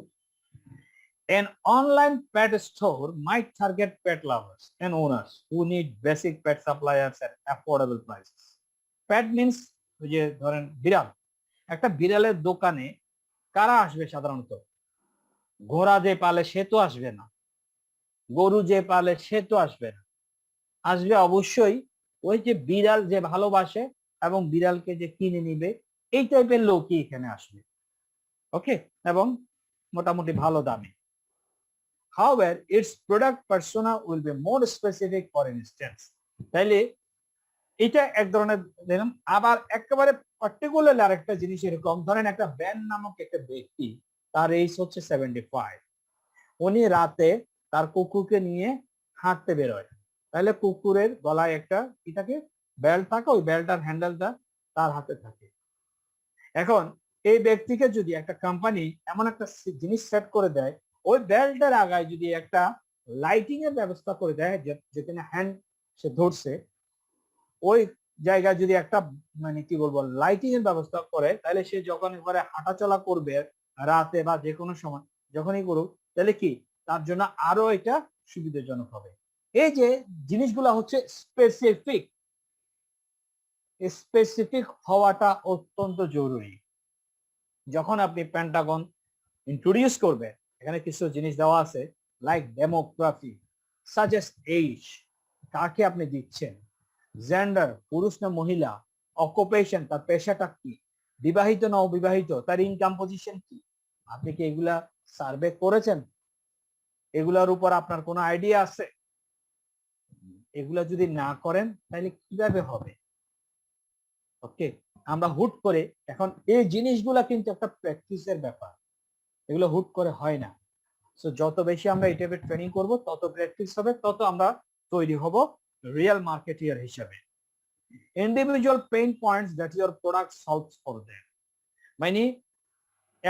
an online pet store might target pet lovers and owners who need basic pet supplies at affordable prices. Pet means যে ধরেন বিড়াল, একটা বিড়ালের দোকানে কারা আসবে সাধারণত? ঘোড়া যে পালে সে তো আসবে না, গরু যে পালে সে তো আসবে না, আসবে অবশ্যই ওই যে বিড়াল যে ভালোবাসে এবং বিড়ালকে যে কিনে নিবে, এই টাইপের লোকই এখানে আসবে। ওকে, এবং মোটামুটি ভালো দামে। However, its product persona will be more specific for instance. তাইলে এটা এক ধরনের দেখুন, আবার একেবারে পার্টিকুলার আরেকটা জিনিস এরকম, ধরেন একটা ব্যান নামক একটা ব্যক্তি, তার এজ হচ্ছে 75, উনি রাতে তার কুকুরকে নিয়ে হাঁটতে বেরোয়, তাহলে কুকুরের গলায় একটা কি থাকে, বেল্ট থাকে, ওই বেল্টটার হ্যান্ডেলটা তার হাতে থাকে। এখন এই ব্যক্তিকে যদি একটা কোম্পানি এমন একটা জিনিস সেট করে দেয়, ওই বেল্টের আগায় যদি একটা লাইটিং এর ব্যবস্থা করে দেয়, যেখানে হ্যান্ড সে ধরছে ওই জায়গায় যদি একটা মানে কি বলবো লাইটিং এর ব্যবস্থা করে, তাহলে সে যখন এবারে হাঁটাচলা করবে রাতে বা যে কোনো সময় যখনই করুক, তাহলে কি তার জন্য আরো এটা সুবিধাজনক হবে। এই যে জিনিসগুলা হচ্ছে স্পেসিফিক, স্পেসিফিক হওয়াটা অত্যন্ত জরুরি। যখন আপনি পেন্টাগন ইন্ট্রোডিউস করবেন, এখানে কিছু জিনিস দেওয়া আছে, লাইক ডেমোগ্রাফি, সাজেস্ট এজ, কাকে আপনি দিচ্ছেন, জেন্ডার পুরুষ না মহিলা, অকুপেশন তার পেশাটা কি, বিবাহিত না অবিবাহিত, তার ইনকাম পজিশন কি, আপনি কি এগুলা সার্ভে করেছেন? এগুলার উপর আপনার কোনো আইডিয়া আছে? এগুলা যদি না করেন তাহলে কিভাবে হবে? ওকে, আমরা হুট করে এখন এই জিনিসগুলা কিন্তু একটা প্র্যাকটিসের ব্যাপার, এগুলো হুট করে হয় না। সো যত বেশি আমরা এই টাইপের ট্রেনিং করব তত প্র্যাকটিস হবে, তত আমরা তৈরি হব রিয়েল মার্কেটিয়ার হিসেবে। Individual pain points that your product solves for them, মানে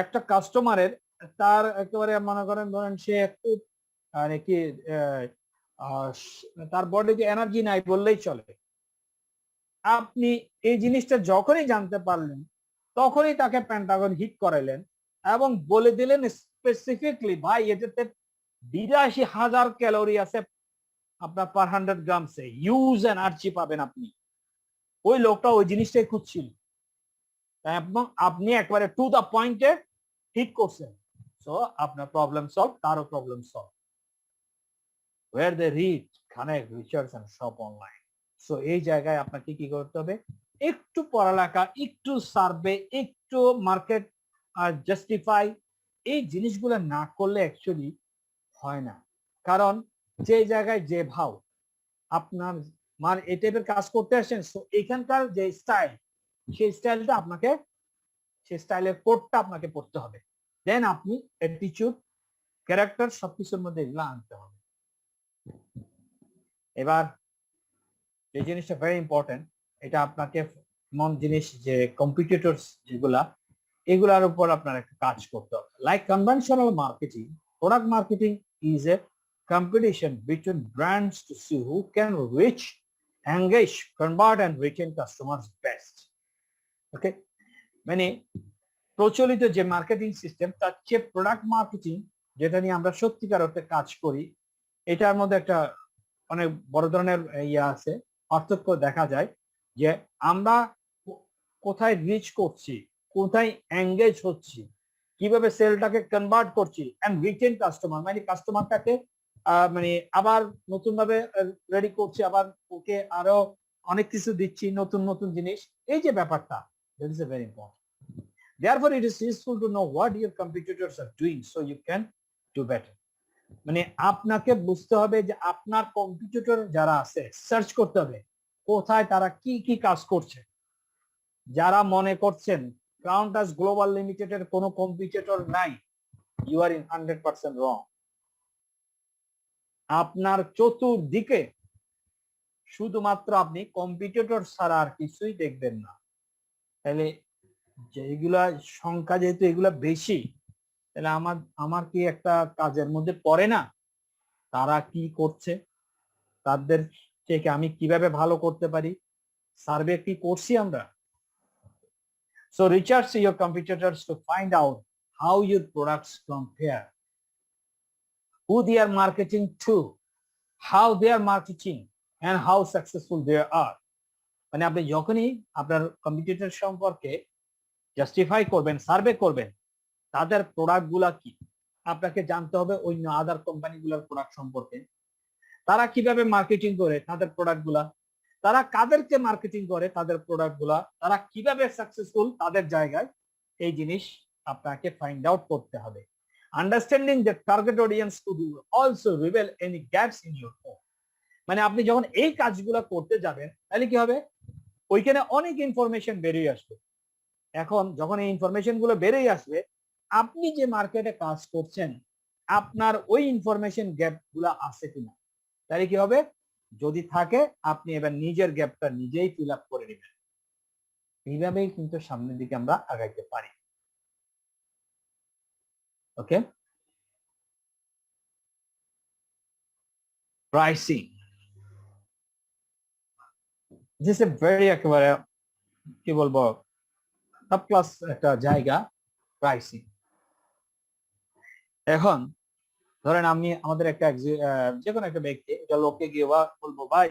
একটা কাস্টমারের তার একেবারে মনে করেন ধরেন সে একটু মানে কি তার বডিতে এনার্জি নাই বললেই চলে, আপনি এই জিনিসটা যখনই জানতে পারলেন তখনই তাকে পেন্টাগন হিট করাইলেন এবং বলে দিলেন স্পেসিফিকলি ভাই এটাতে 82,000 ক্যালোরি আছে আপনার পার 100 গ্রামসে, ইউজ এনার্জি পাবেন আপনি। ওই লোকটা ওই জিনিসটাই খুঁজছিল এবং আপনি একবারে টু দা পয়েন্টে হিট করছেন। সো আপনার প্রবলেম সলভ, তারও problem solve. Where they read connect research and shop online. So এই জায়গায় আপনাকে কি করতে হবে, একটু পড়ালেখা, একটু সার্ভে, একটু মার্কেট জাস্টিফাই, এই জিনিসগুলো না করলে অ্যাকচুয়ালি হয় না। কারণ যে জায়গায় যে ভাও আপনার মানে এই টাইপের কাজ করতে আসছেন, সো এখানকার যে স্টাইল সেই স্টাইলটা আপনাকে, সেই স্টাইলের কোডটা আপনাকে পড়তে হবে। দেন আপনি অ্যাটিটিউড, ক্যারেক্টার সবকিছুর মধ্যে এগুলো আনতে হবে। এবার এই জিনিসটা ভেরি ইম্পর্টেন্ট, এটা আপনাকে মন জিনিস যে কম্পিটিটরস যেগুলা, এগুলার উপর আপনার একটা কাজ করতে হবে। Like conventional marketing, product marketing is A competition between brands to see who can reach, engage, convert and retain customers best. Okay, মানে প্রচলিত যে মার্কেটিং সিস্টেম তার চেয়ে প্রোডাক্ট মার্কেটিং, যেটা নিয়ে আমরা সত্যিকার অর্থে কাজ করি, এটার মধ্যে একটা অনেক বড় ধরনের ইয়ে আছে, পার্থক্য দেখা যায় যে আমরা কোথায় রিচ করছি, কোথায় এঙ্গেজ হচ্ছি, কিভাবে সেলটাকে কনভার্ট করছি এন্ড রিটেন কাস্টমার, মানে কাস্টমারটাকে মানে আবার নতুন ভাবে রেডি করছি, আবার ওকে আরো অনেক কিছু দিচ্ছি, নতুন নতুন জিনিস, এই যে ব্যাপারটা, that is a very important. Therefore it is useful to know what your competitors are doing so you can do better. মানে আপনাকে বুঝতে হবে যে আপনার কম্পিটিটর যারা আছে সার্চ করতে হবে কোথায় তারা কি কি কাজ করছে। যারা মনে করছেন ক্রাউনটাস গ্লোবাল লিমিটেডের কোনো কম্পিটিটর নাই, ইউ আর ইন 100% রং। আপনার চতুর্দিকে শুধুমাত্র আপনি কম্পিটিটর ছাড়া আর কিছুই দেখবেন না। তাহলে যেগুলা সংখ্যা যেহেতু এগুলা বেশি, তাহলে আমার কি একটা কাজের মধ্যে পড়ে না তারা কি করছে, তাদের থেকে আমি কিভাবে ভালো করতে পারি, সার্ভে কি করছি আমরা। So research your competitors to find out how your products compare, who they are marketing to, how they are marketing and how successful they are. মানে আপনি যখনই আপনার কম্পিটিটর সম্পর্কে জাস্টিফাই করবেন, সার্ভে করবেন, তাদের প্রোডাক্ট গুলা কি, আপনাকে জানতে হবে অন্য আদার কোম্পানি গুলার প্রোডাক্ট সম্পর্কে, তারা কিভাবে মার্কেটিং করে তাদের প্রোডাক্ট গুলা, তারা কাদেরকে মার্কেটিং করে তাদের প্রোডাক্ট গুলা, তারা কিভাবে সাকসেসফুল তাদের জায়গায়, এই জিনিস আপনাকে ফাইন্ড আউট করতে হবে। Understanding the target audience could also reveal any gaps in your own. মানে আপনি যখন এই কাজগুলো করতে যাবেন তাহলে কি হবে, ওইখানে অনেক ইনফরমেশন বেরিয়ে আসবে। এখন যখন এই ইনফরমেশন গুলো বেরিয়ে আসবে, আপনি যে মার্কেটে কাজ করছেন আপনার ওই ইনফরমেশন গ্যাপ গুলা আছে কিনা, তাহলে কি হবে, যদি থাকে আপনি এবার নিজের গ্যাপটা নিজেই ফিল আপ করে নেবেন। এইভাবেই কিন্তু সামনের দিকে আমরা আগাইতে পারি। ওকে, প্রাইসিং দিস এ ভেরি একেবারে কি বলবো টপ ক্লাস একটা জায়গা, প্রাইসিং। এখন ধরেন আমি আমাদের একটা যে কোনো একটা ব্যক্তি এটা লোককে গিয়ে বলবো ভাই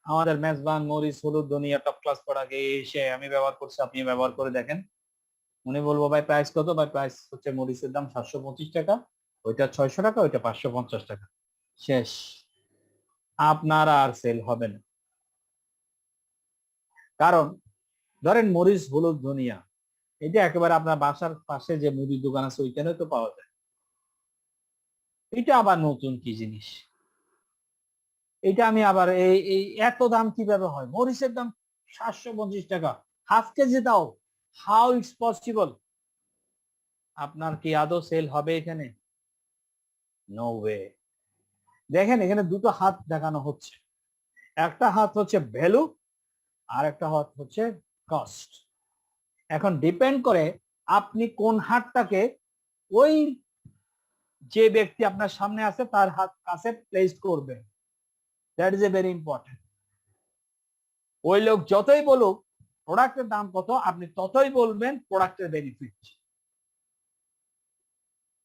আমাদের মেজবান মরিচ হলুদ ধনিয়া টপ ক্লাস প্রোডাক্ট এসে আমি ব্যবহার করছি, আপনি ব্যবহার করে দেখেন। উনি বলবো ভাই প্রাইস কত, ভাই প্রাইস হচ্ছে মরিচের দাম 725 টাকা, ওইটা 600 টাকা, ওইটা 550 টাকা, শেষ। আপনার আর সেল হবে না। কারণ ধরেন মরিচ হলুদ ধনিয়া, এটা একেবারে আপনার বাসার পাশে যে মুদির দোকান আছে ওইখানে তো পাওয়া যায়। এটা আবার নতুন কি জিনিস? এটা আমি আবার এই এই এত দাম কিভাবে হয়? মরিচের দাম 750 টাকা, হাফ কেজি দাও। How it's possible? আপনার কি আদৌ সেল হবে এখানে? No way. দেখেন এখানে দুটো হাত দেখানো হচ্ছে, একটা হাত হচ্ছে ভ্যালু আর একটা হাত হচ্ছে কস্ট। এখন ডিপেন্ড করে আপনি কোন হাতটাকে ওই যে ব্যক্তি আপনার সামনে আছে তার হাত কাছে প্লেস করবেন। That is a very important. ওই লোক যতই বলুক প্রোডাক্টের দাম কত, আপনি ততই বলবেন প্রোডাক্টের বেনিফিট।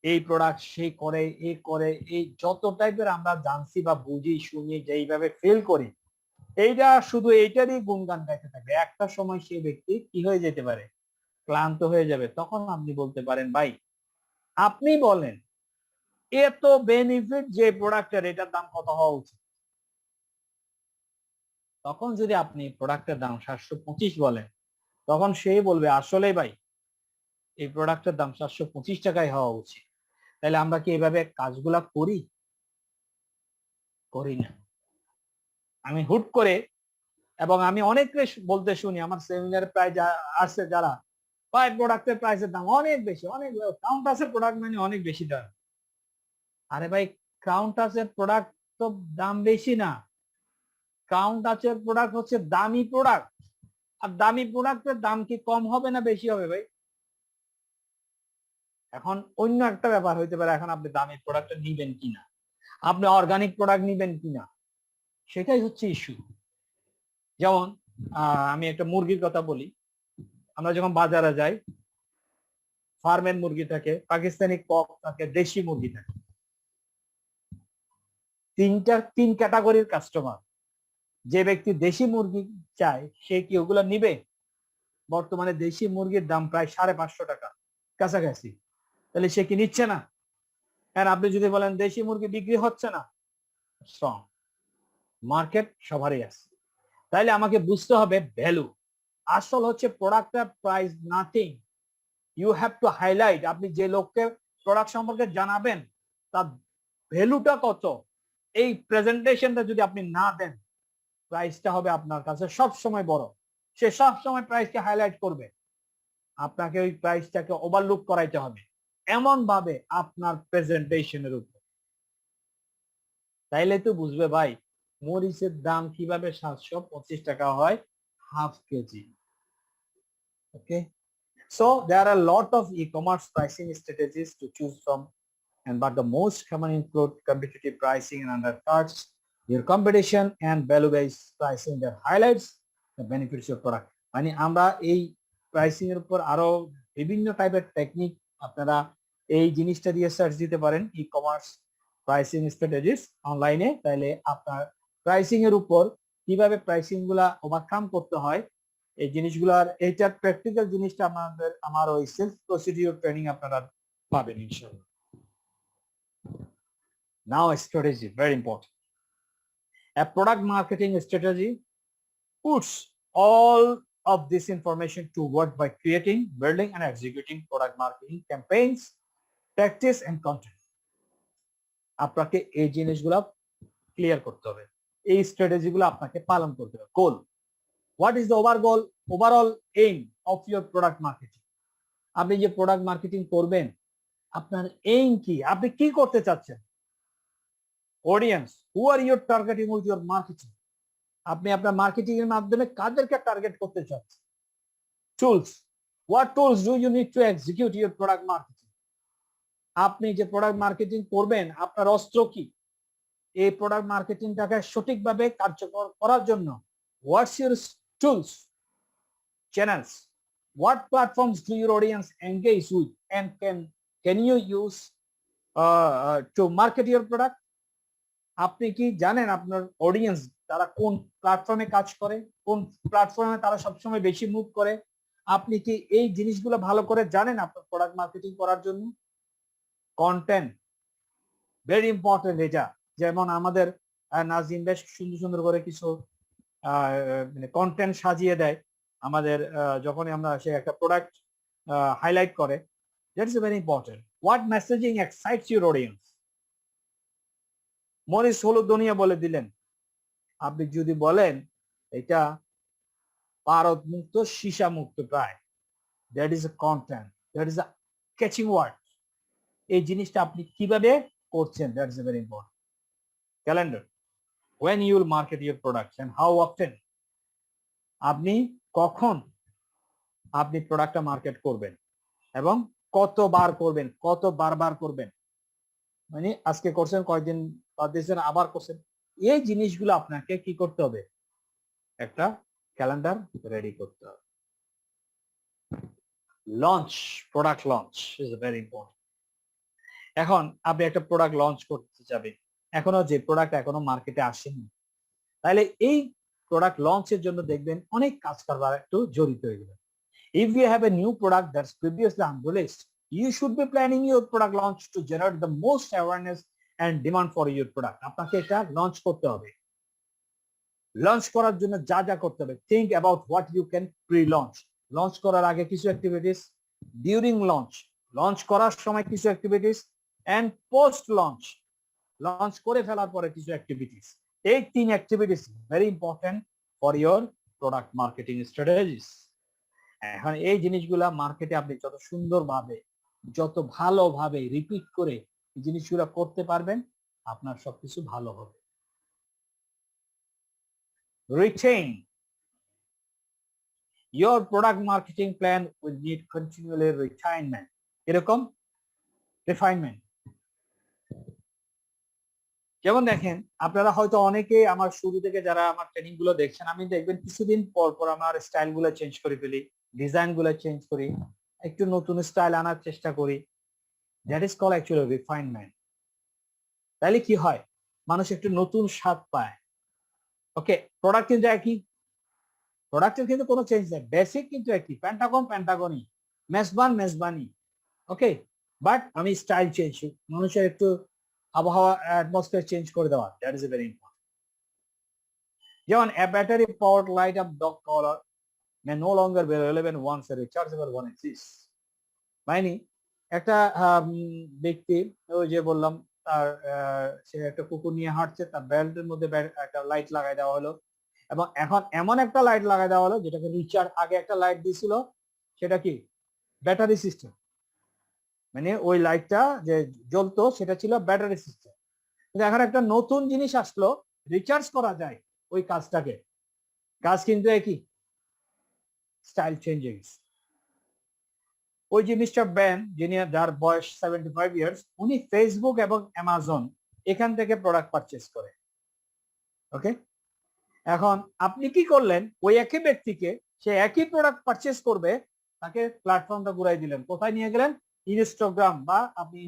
এই প্রোডাক্ট সে করে, এ করে, এই যত টাইপের আমরা জানছি বা বুঝি শুনি যেইভাবে ফিল করি, এইটা শুধু এইটারই গুণগান গাইতে থাকবে। একটা সময় সেই ব্যক্তি কি হয়ে যেতে পারে? ক্লান্ত হয়ে যাবে। তখন আপনি বলতে পারেন ভাই আপনি বলেন এত বেনিফিট যে প্রোডাক্টের, এটার দাম কত হওয়া উচিত? তখন যদি আপনি প্রোডাক্টের দাম 725 বলেন, তখন সে বলবে আসলে ভাই এই প্রোডাক্টের দাম 725 টাকায় হওয়া উচিত। তাহলে আমরা কি এইভাবে কাজগুলা করি? করি না। আমি হুট করে, এবং আমি অনেককে বলতে শুনি আমার সেমিনারে প্রায় আসছে যারা, ভাই প্রোডাক্টের প্রাইসের দাম অনেক বেশি, অনেক কাউন্টাসের প্রোডাক্ট মানে অনেক বেশি দাম। আরে ভাই কাউন্টাসের প্রোডাক্ট তো দাম বেশি না। কাউন্টাসের প্রোডাক্ট হচ্ছে দামি প্রোডাক্ট। আর দামি প্রোডাক্টের দাম কি কম হবে না বেশি হবে ভাই? এখন অন্য একটা ব্যাপার হইতে পারে, এখন আপনি দামি প্রোডাক্টটা নিবেন কিনা, আপনি অর্গানিক প্রোডাক্ট নিবেন কিনা, সেটাই হচ্ছে ইস্যু। যেমন আমি একটা মুরগির কথা বলি। আমরা যখন বাজারে যাই, ফার্মের মুরগি থাকে, পাকিস্তানি কক থাকে, দেশি মুরগি থাকে। তিন ক্যাটাগরির কাস্টমার। যে ব্যক্তি দেশি মুরগি চায় সে কি ওগুলো নিবে? বর্তমানে দেশি মুরগির দাম প্রায় 550 টাকা কাছাকাছি। তাহলে সে কি নিচ্ছে না? আর আপনি যদি বলেন দেশি মুরগি বিক্রি হচ্ছে না, স্ট্রং মার্কেট সবারই আছে। তাইলে আমাকে বুঝতে হবে ভ্যালু। আসল হচ্ছে প্রোডাক্টের price nothing. You have to highlight. আপনি যে লোককে প্রোডাক্ট সম্পর্কে জানাবেন তার ভ্যালুটা কত, এই প্রেজেন্টেশনটা যদি আপনি না দেন, প্রাইসটা হবে আপনার কাছে সব সময় বড়। সে সব সময় প্রাইসকে হাইলাইট করবে। আপনাকে ওই প্রাইসটাকে ওভারলুক করাইতে হবে এমন ভাবে আপনার প্রেজেন্টেশনের উপর। তাইলে তো বুঝবে ভাই মরিচের দাম কিভাবে 725 টাকা হয় half KG. Okay, so there are a lot of e-commerce pricing strategies to choose from, and but the most common include competitive pricing and undercuts your competition and value-based pricing that highlights the benefits of product. মানে আমরা এই pricing এর উপর আরো বিভিন্ন টাইপের technique আপনারা এই জিনিসটা দিয়ে সার্চ দিতে পারেন, ই কমার্স প্রাইসিং স্ট্র্যাটেজিস অনলাইনে। তাহলে আপনার প্রাইসিং এর উপর কিভাবে প্রাইসিং গুলা ওভারকাম করতে হয় এই জিনিসগুলার, এইটার প্র্যাকটিক্যাল জিনিসটা আমার ওই সেলস প্রসিডিউর ট্রেনিং আপনারা পাবেন ইনশাআল্লাহ। Now strategy very important. A product marketing strategy puts all of this information to work by creating, building and executing product marketing campaigns, tactics and content. আপনাকে এই জিনিসগুলো ক্লিয়ার করতে হবে, এই স্ট্র্যাটেজি গুলো আপনাকে পালন করতে হবে। Goal, what is the overall aim of your product marketing? আপনি যে প্রোডাক্ট মার্কেটিং করবেন আপনার এইম কি, আপনি কি করতে চাচ্ছেন? Audience, who are your targeting with your marketing? আপনি আপনার মার্কেটিং এর মাধ্যমে কাদেরকে টার্গেট করতে চাচ্ছেন? Tools, what tools do you need to execute your product marketing? আপনি যে প্রোডাক্ট মার্কেটিং করবেন আপনার অস্ত্র কি? এই প্রোডাক্ট মার্কেটিংটাকে সঠিকভাবে কার্যকর করার জন্য what's your tools, channels, what platforms do your audience engage with, and can you use to market your product? আপনি কি জানেন আপনার অডিয়েন্স তারা কোন প্ল্যাটফর্মে কাজ করে, কোন প্ল্যাটফর্মে তারা সবসময় বেশি মুভ করে? আপনি কি এই জিনিসগুলো ভালো করে জানেন আপনার প্রোডাক্ট মার্কেটিং করার জন্য? কন্টেন্ট ভেরি ইম্পর্টেন্ট এটা। যেমন আমাদের নাজিম বেশ সুন্দর সুন্দর করে কিছু মানে কন্টেন্ট সাজিয়ে দেয় আমাদের যখনই আমরা সে একটা প্রোডাক্ট হাইলাইট করে। That is very important. What messaging excites your audience? মরিস হলুদ দুনিয়া বলে দিলেন, আপনি যদি বলেন এটা পারদ মুক্ত সীসা মুক্ত প্রায়, that is a content, that is a catching word. এই জিনিসটা আপনি কিভাবে করছেন, that is very important. Calendar, when you will market your products and how often, আপনি কখন আপনি প্রোডাক্টটা মার্কেট করবেন এবং কতবার করবেন, কত বারবার করবেন, মানে আজকে করছেন, কয়েকদিন বাদ দিয়েছেন, আবার করছেন। এই জিনিসগুলো আপনাকে কি করতে হবে, একটা ক্যালেন্ডার রেডি করতে হবে। Launch, product launch is very important. এখন আপনি একটা প্রোডাক্ট লঞ্চ করতে যাবেন, এখনো যে প্রোডাক্ট এখনো মার্কেটে আসেনি, তাহলে এই প্রোডাক্ট লঞ্চের জন্য দেখবেন অনেক কাজ কারবার একটু জড়িত হয়ে গেল। If you have a new product that's previously unreleased, you should be planning your product launch to generate the most awareness and demand for your product. আপনাকে এটা লঞ্চ করতে হবে। লঞ্চ করার জন্য যা যা করতে হবে, think about what you can pre-launch. Launch করার আগে কিছু অ্যাক্টিভিটিস, ডিউরিং লঞ্চ, লঞ্চ করার সময় কিছু activities, and post launch, launch করে ফেলার পরে কিছু অ্যাক্টিভিটিস। এই 3 activities very important for your product marketing strategies. এখন এই জিনিসগুলা মার্কেটে আপনি যত সুন্দরভাবে, যত ভালোভাবে রিপিট করে এই জিনিসগুলা করতে পারবেন, আপনার সবকিছু ভালো হবে। Retain, your product marketing plan will need continually refinement. এরকম রিফাইনমেন্ট। যেমন দেখেন, আপনারা হয়তো অনেকে আমার শুরু থেকে যারা আমার ট্রেনিং গুলো দেখছেন, আমি দেখবেন কিছুদিন পর পর আমার স্টাইল গুলো চেঞ্জ করে ফেলি, ডিজাইন গুলো চেঞ্জ করি, একটু নতুন স্টাইল আনার চেষ্টা করি। That is call actually refinement. তাহলে কি হয়, মানুষ একটু নতুন স্বাদ পায়। ওকে, প্রোডাক্ট কিন্তু একই, প্রোডাক্টের কিন্তু কোনো চেঞ্জ নেই, বেসিক কিন্তু একই, pentagon প্যান্টাগনই, Mezban Mezbani. Okay, but আমি স্টাইল চেঞ্জ, মানুষের একটু আবহাওয়া অ্যাটমসফিয়ার চেঞ্জ করে দেওয়া, দ্যাট ইজ ভেরি ইম্পর্টেন্ট। যেমন a battery powered light up dog collar may no longer be relevant once a rechargeable one exists. মানে একটা ব্যক্তি, ওই যে বললাম তার সে একটা কুকুর নিয়ে হাঁটছে, তার বেল্টের মধ্যে একটা লাইট লাগাই দেওয়া হলো, এবং এখন এমন একটা লাইট লাগাই দেওয়া হলো যেটাকে রিচার্জ, আগে একটা লাইট দিছিল সেটা কি ব্যাটারি সিস্টেম, মানে ওই লাইটটা যে জ্বলতো সেটা ছিল ব্যাটারি সিস্টেম। কিন্তু এখন একটা নতুন জিনিস আসলো, রিচার্জ করা যায় ওই কাজটাকে, কাজ কিন্তু একই, স্টাইল চেঞ্জ হয়ে গেছে। ওই যে মিস্টার ব্যান, যিনি, যার বয়স 75 ইয়ার্স, উনি ফেসবুক এবং অ্যামাজন এখান থেকে প্রোডাক্ট পারচেস করে। ওকে, এখন আপনি কি করলেন, ওই একই ব্যক্তিকে সে একই প্রোডাক্ট পারচেস করবে, তাকে প্ল্যাটফর্মটা ঘুরাই দিলেন, কোথায় নিয়ে গেলেন, ইনস্টাগ্রাম বা আপনি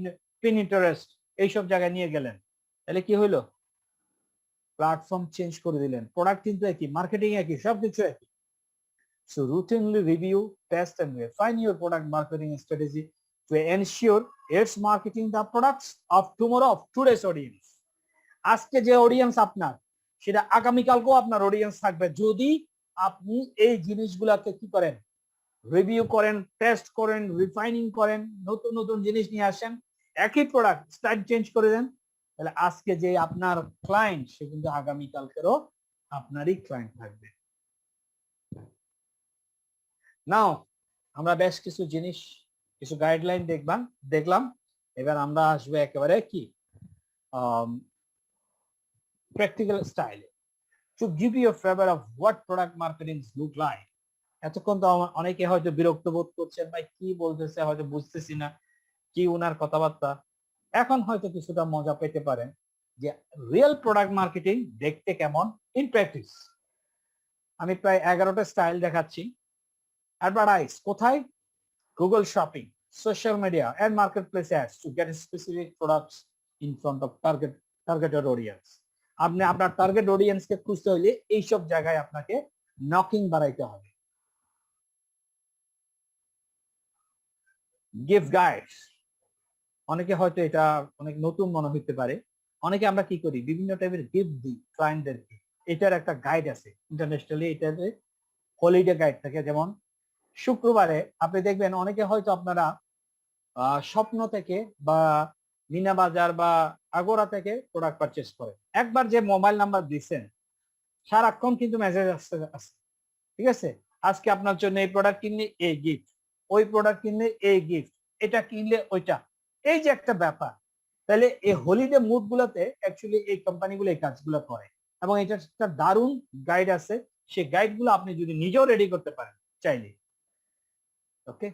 পিনিটারেস্ট এইসব জায়গায় নিয়ে গেলেন। তাহলে কি হইলো, প্ল্যাটফর্ম চেঞ্জ করে দিলেন, প্রোডাক্ট কিন্তু একই, মার্কেটিং একই, সবকিছু একই। So routinely review, test and refine your product marketing strategy to ensure it's marketing the products of tomorrow of today's audience. আজকে যে অডিয়েন্স আপনার, সেটা আগামীকালকেও আপনার অডিয়েন্স থাকবে, যদি আপনি এই জিনিসগুলোকে কি করেন, রিভিউ করেন, টেস্ট করেন, রিফাইনিং করেন, নতুন নতুন জিনিস নিয়ে আসেন, একই প্রোডাক্ট স্টাইল চেঞ্জ করে দেন, তাহলে আজকে যে আপনার ক্লায়েন্ট, সে কিন্তু আগামীকালকেরও আপনারই ক্লায়েন্ট থাকবে। নাও আমরা বেশ কিছু জিনিস, কিছু গাইডলাইন দেখলাম। এবার আমরা আসবো একেবারে কি প্র্যাকটিক্যাল স্টাইলে, to give you a flavour of what product marketing look like. এতক্ষণ তো অনেকে হয়তো বিরক্ত বোধ করছেন, ভাই কি বলতেছে, হয়তো বুঝতেছি না কি উনার কথাবার্তা। এখন হয়তো কিছুটা মজা পেতে পারেন যে রিয়েল প্রোডাক্ট মার্কেটিং দেখতে কেমন ইন প্র্যাকটিস। আমি প্রায় 11টা স্টাইল দেখাচ্ছি। অ্যাডভার্টাইজ কোথায়, Google shopping, social media and marketplace ads to get specific products in front of targeted audience. আপনি আপনার টার্গেট অডিয়েন্সকে খুঁজতে হলে এইসব জায়গায় আপনাকে নকিং বাড়াইতে হবে। গিফট গাইডস, অনেকে হয়তো এটা অনেক নতুন মনে হতে পারে, অনেকে আমরা কি করি, বিভিন্ন টাইপের গিফট দিই ক্লায়েন্টদেরকে। এটার একটা গাইড আছে ইন্টারন্যাশনালি, এটার হলিডে গাইড থাকে। যেমন শুক্রবারে আপনি দেখবেন অনেকে হয়তো আপনারা স্বপ্ন থেকে বা মিনা বাজার বা আগোরা থেকে প্রোডাক্ট পারচেস করে। একবার যে মোবাইল নাম্বার দিচ্ছেন সারাক্ষণ কিন্তু মেসেজ আসতে আসছে, ঠিক আছে, আজকে আপনার জন্য এই প্রোডাক্ট কিনলে এই গিফট, ওই প্রোডাক্ট কিনলে এই গিফট, এটা কিনলে ওইটা, এই যে একটা ব্যাপার। তাহলে এই হলিডে মুড গুলাতে অ্যাকচুয়ালি এই কোম্পানিগুলো এই কাজগুলো করে, এবং এটা একটা দারুণ গাইড আছে। সেই গাইড গুলো আপনি যদি নিজেও রেডি করতে পারেন চাইলে। ওকে,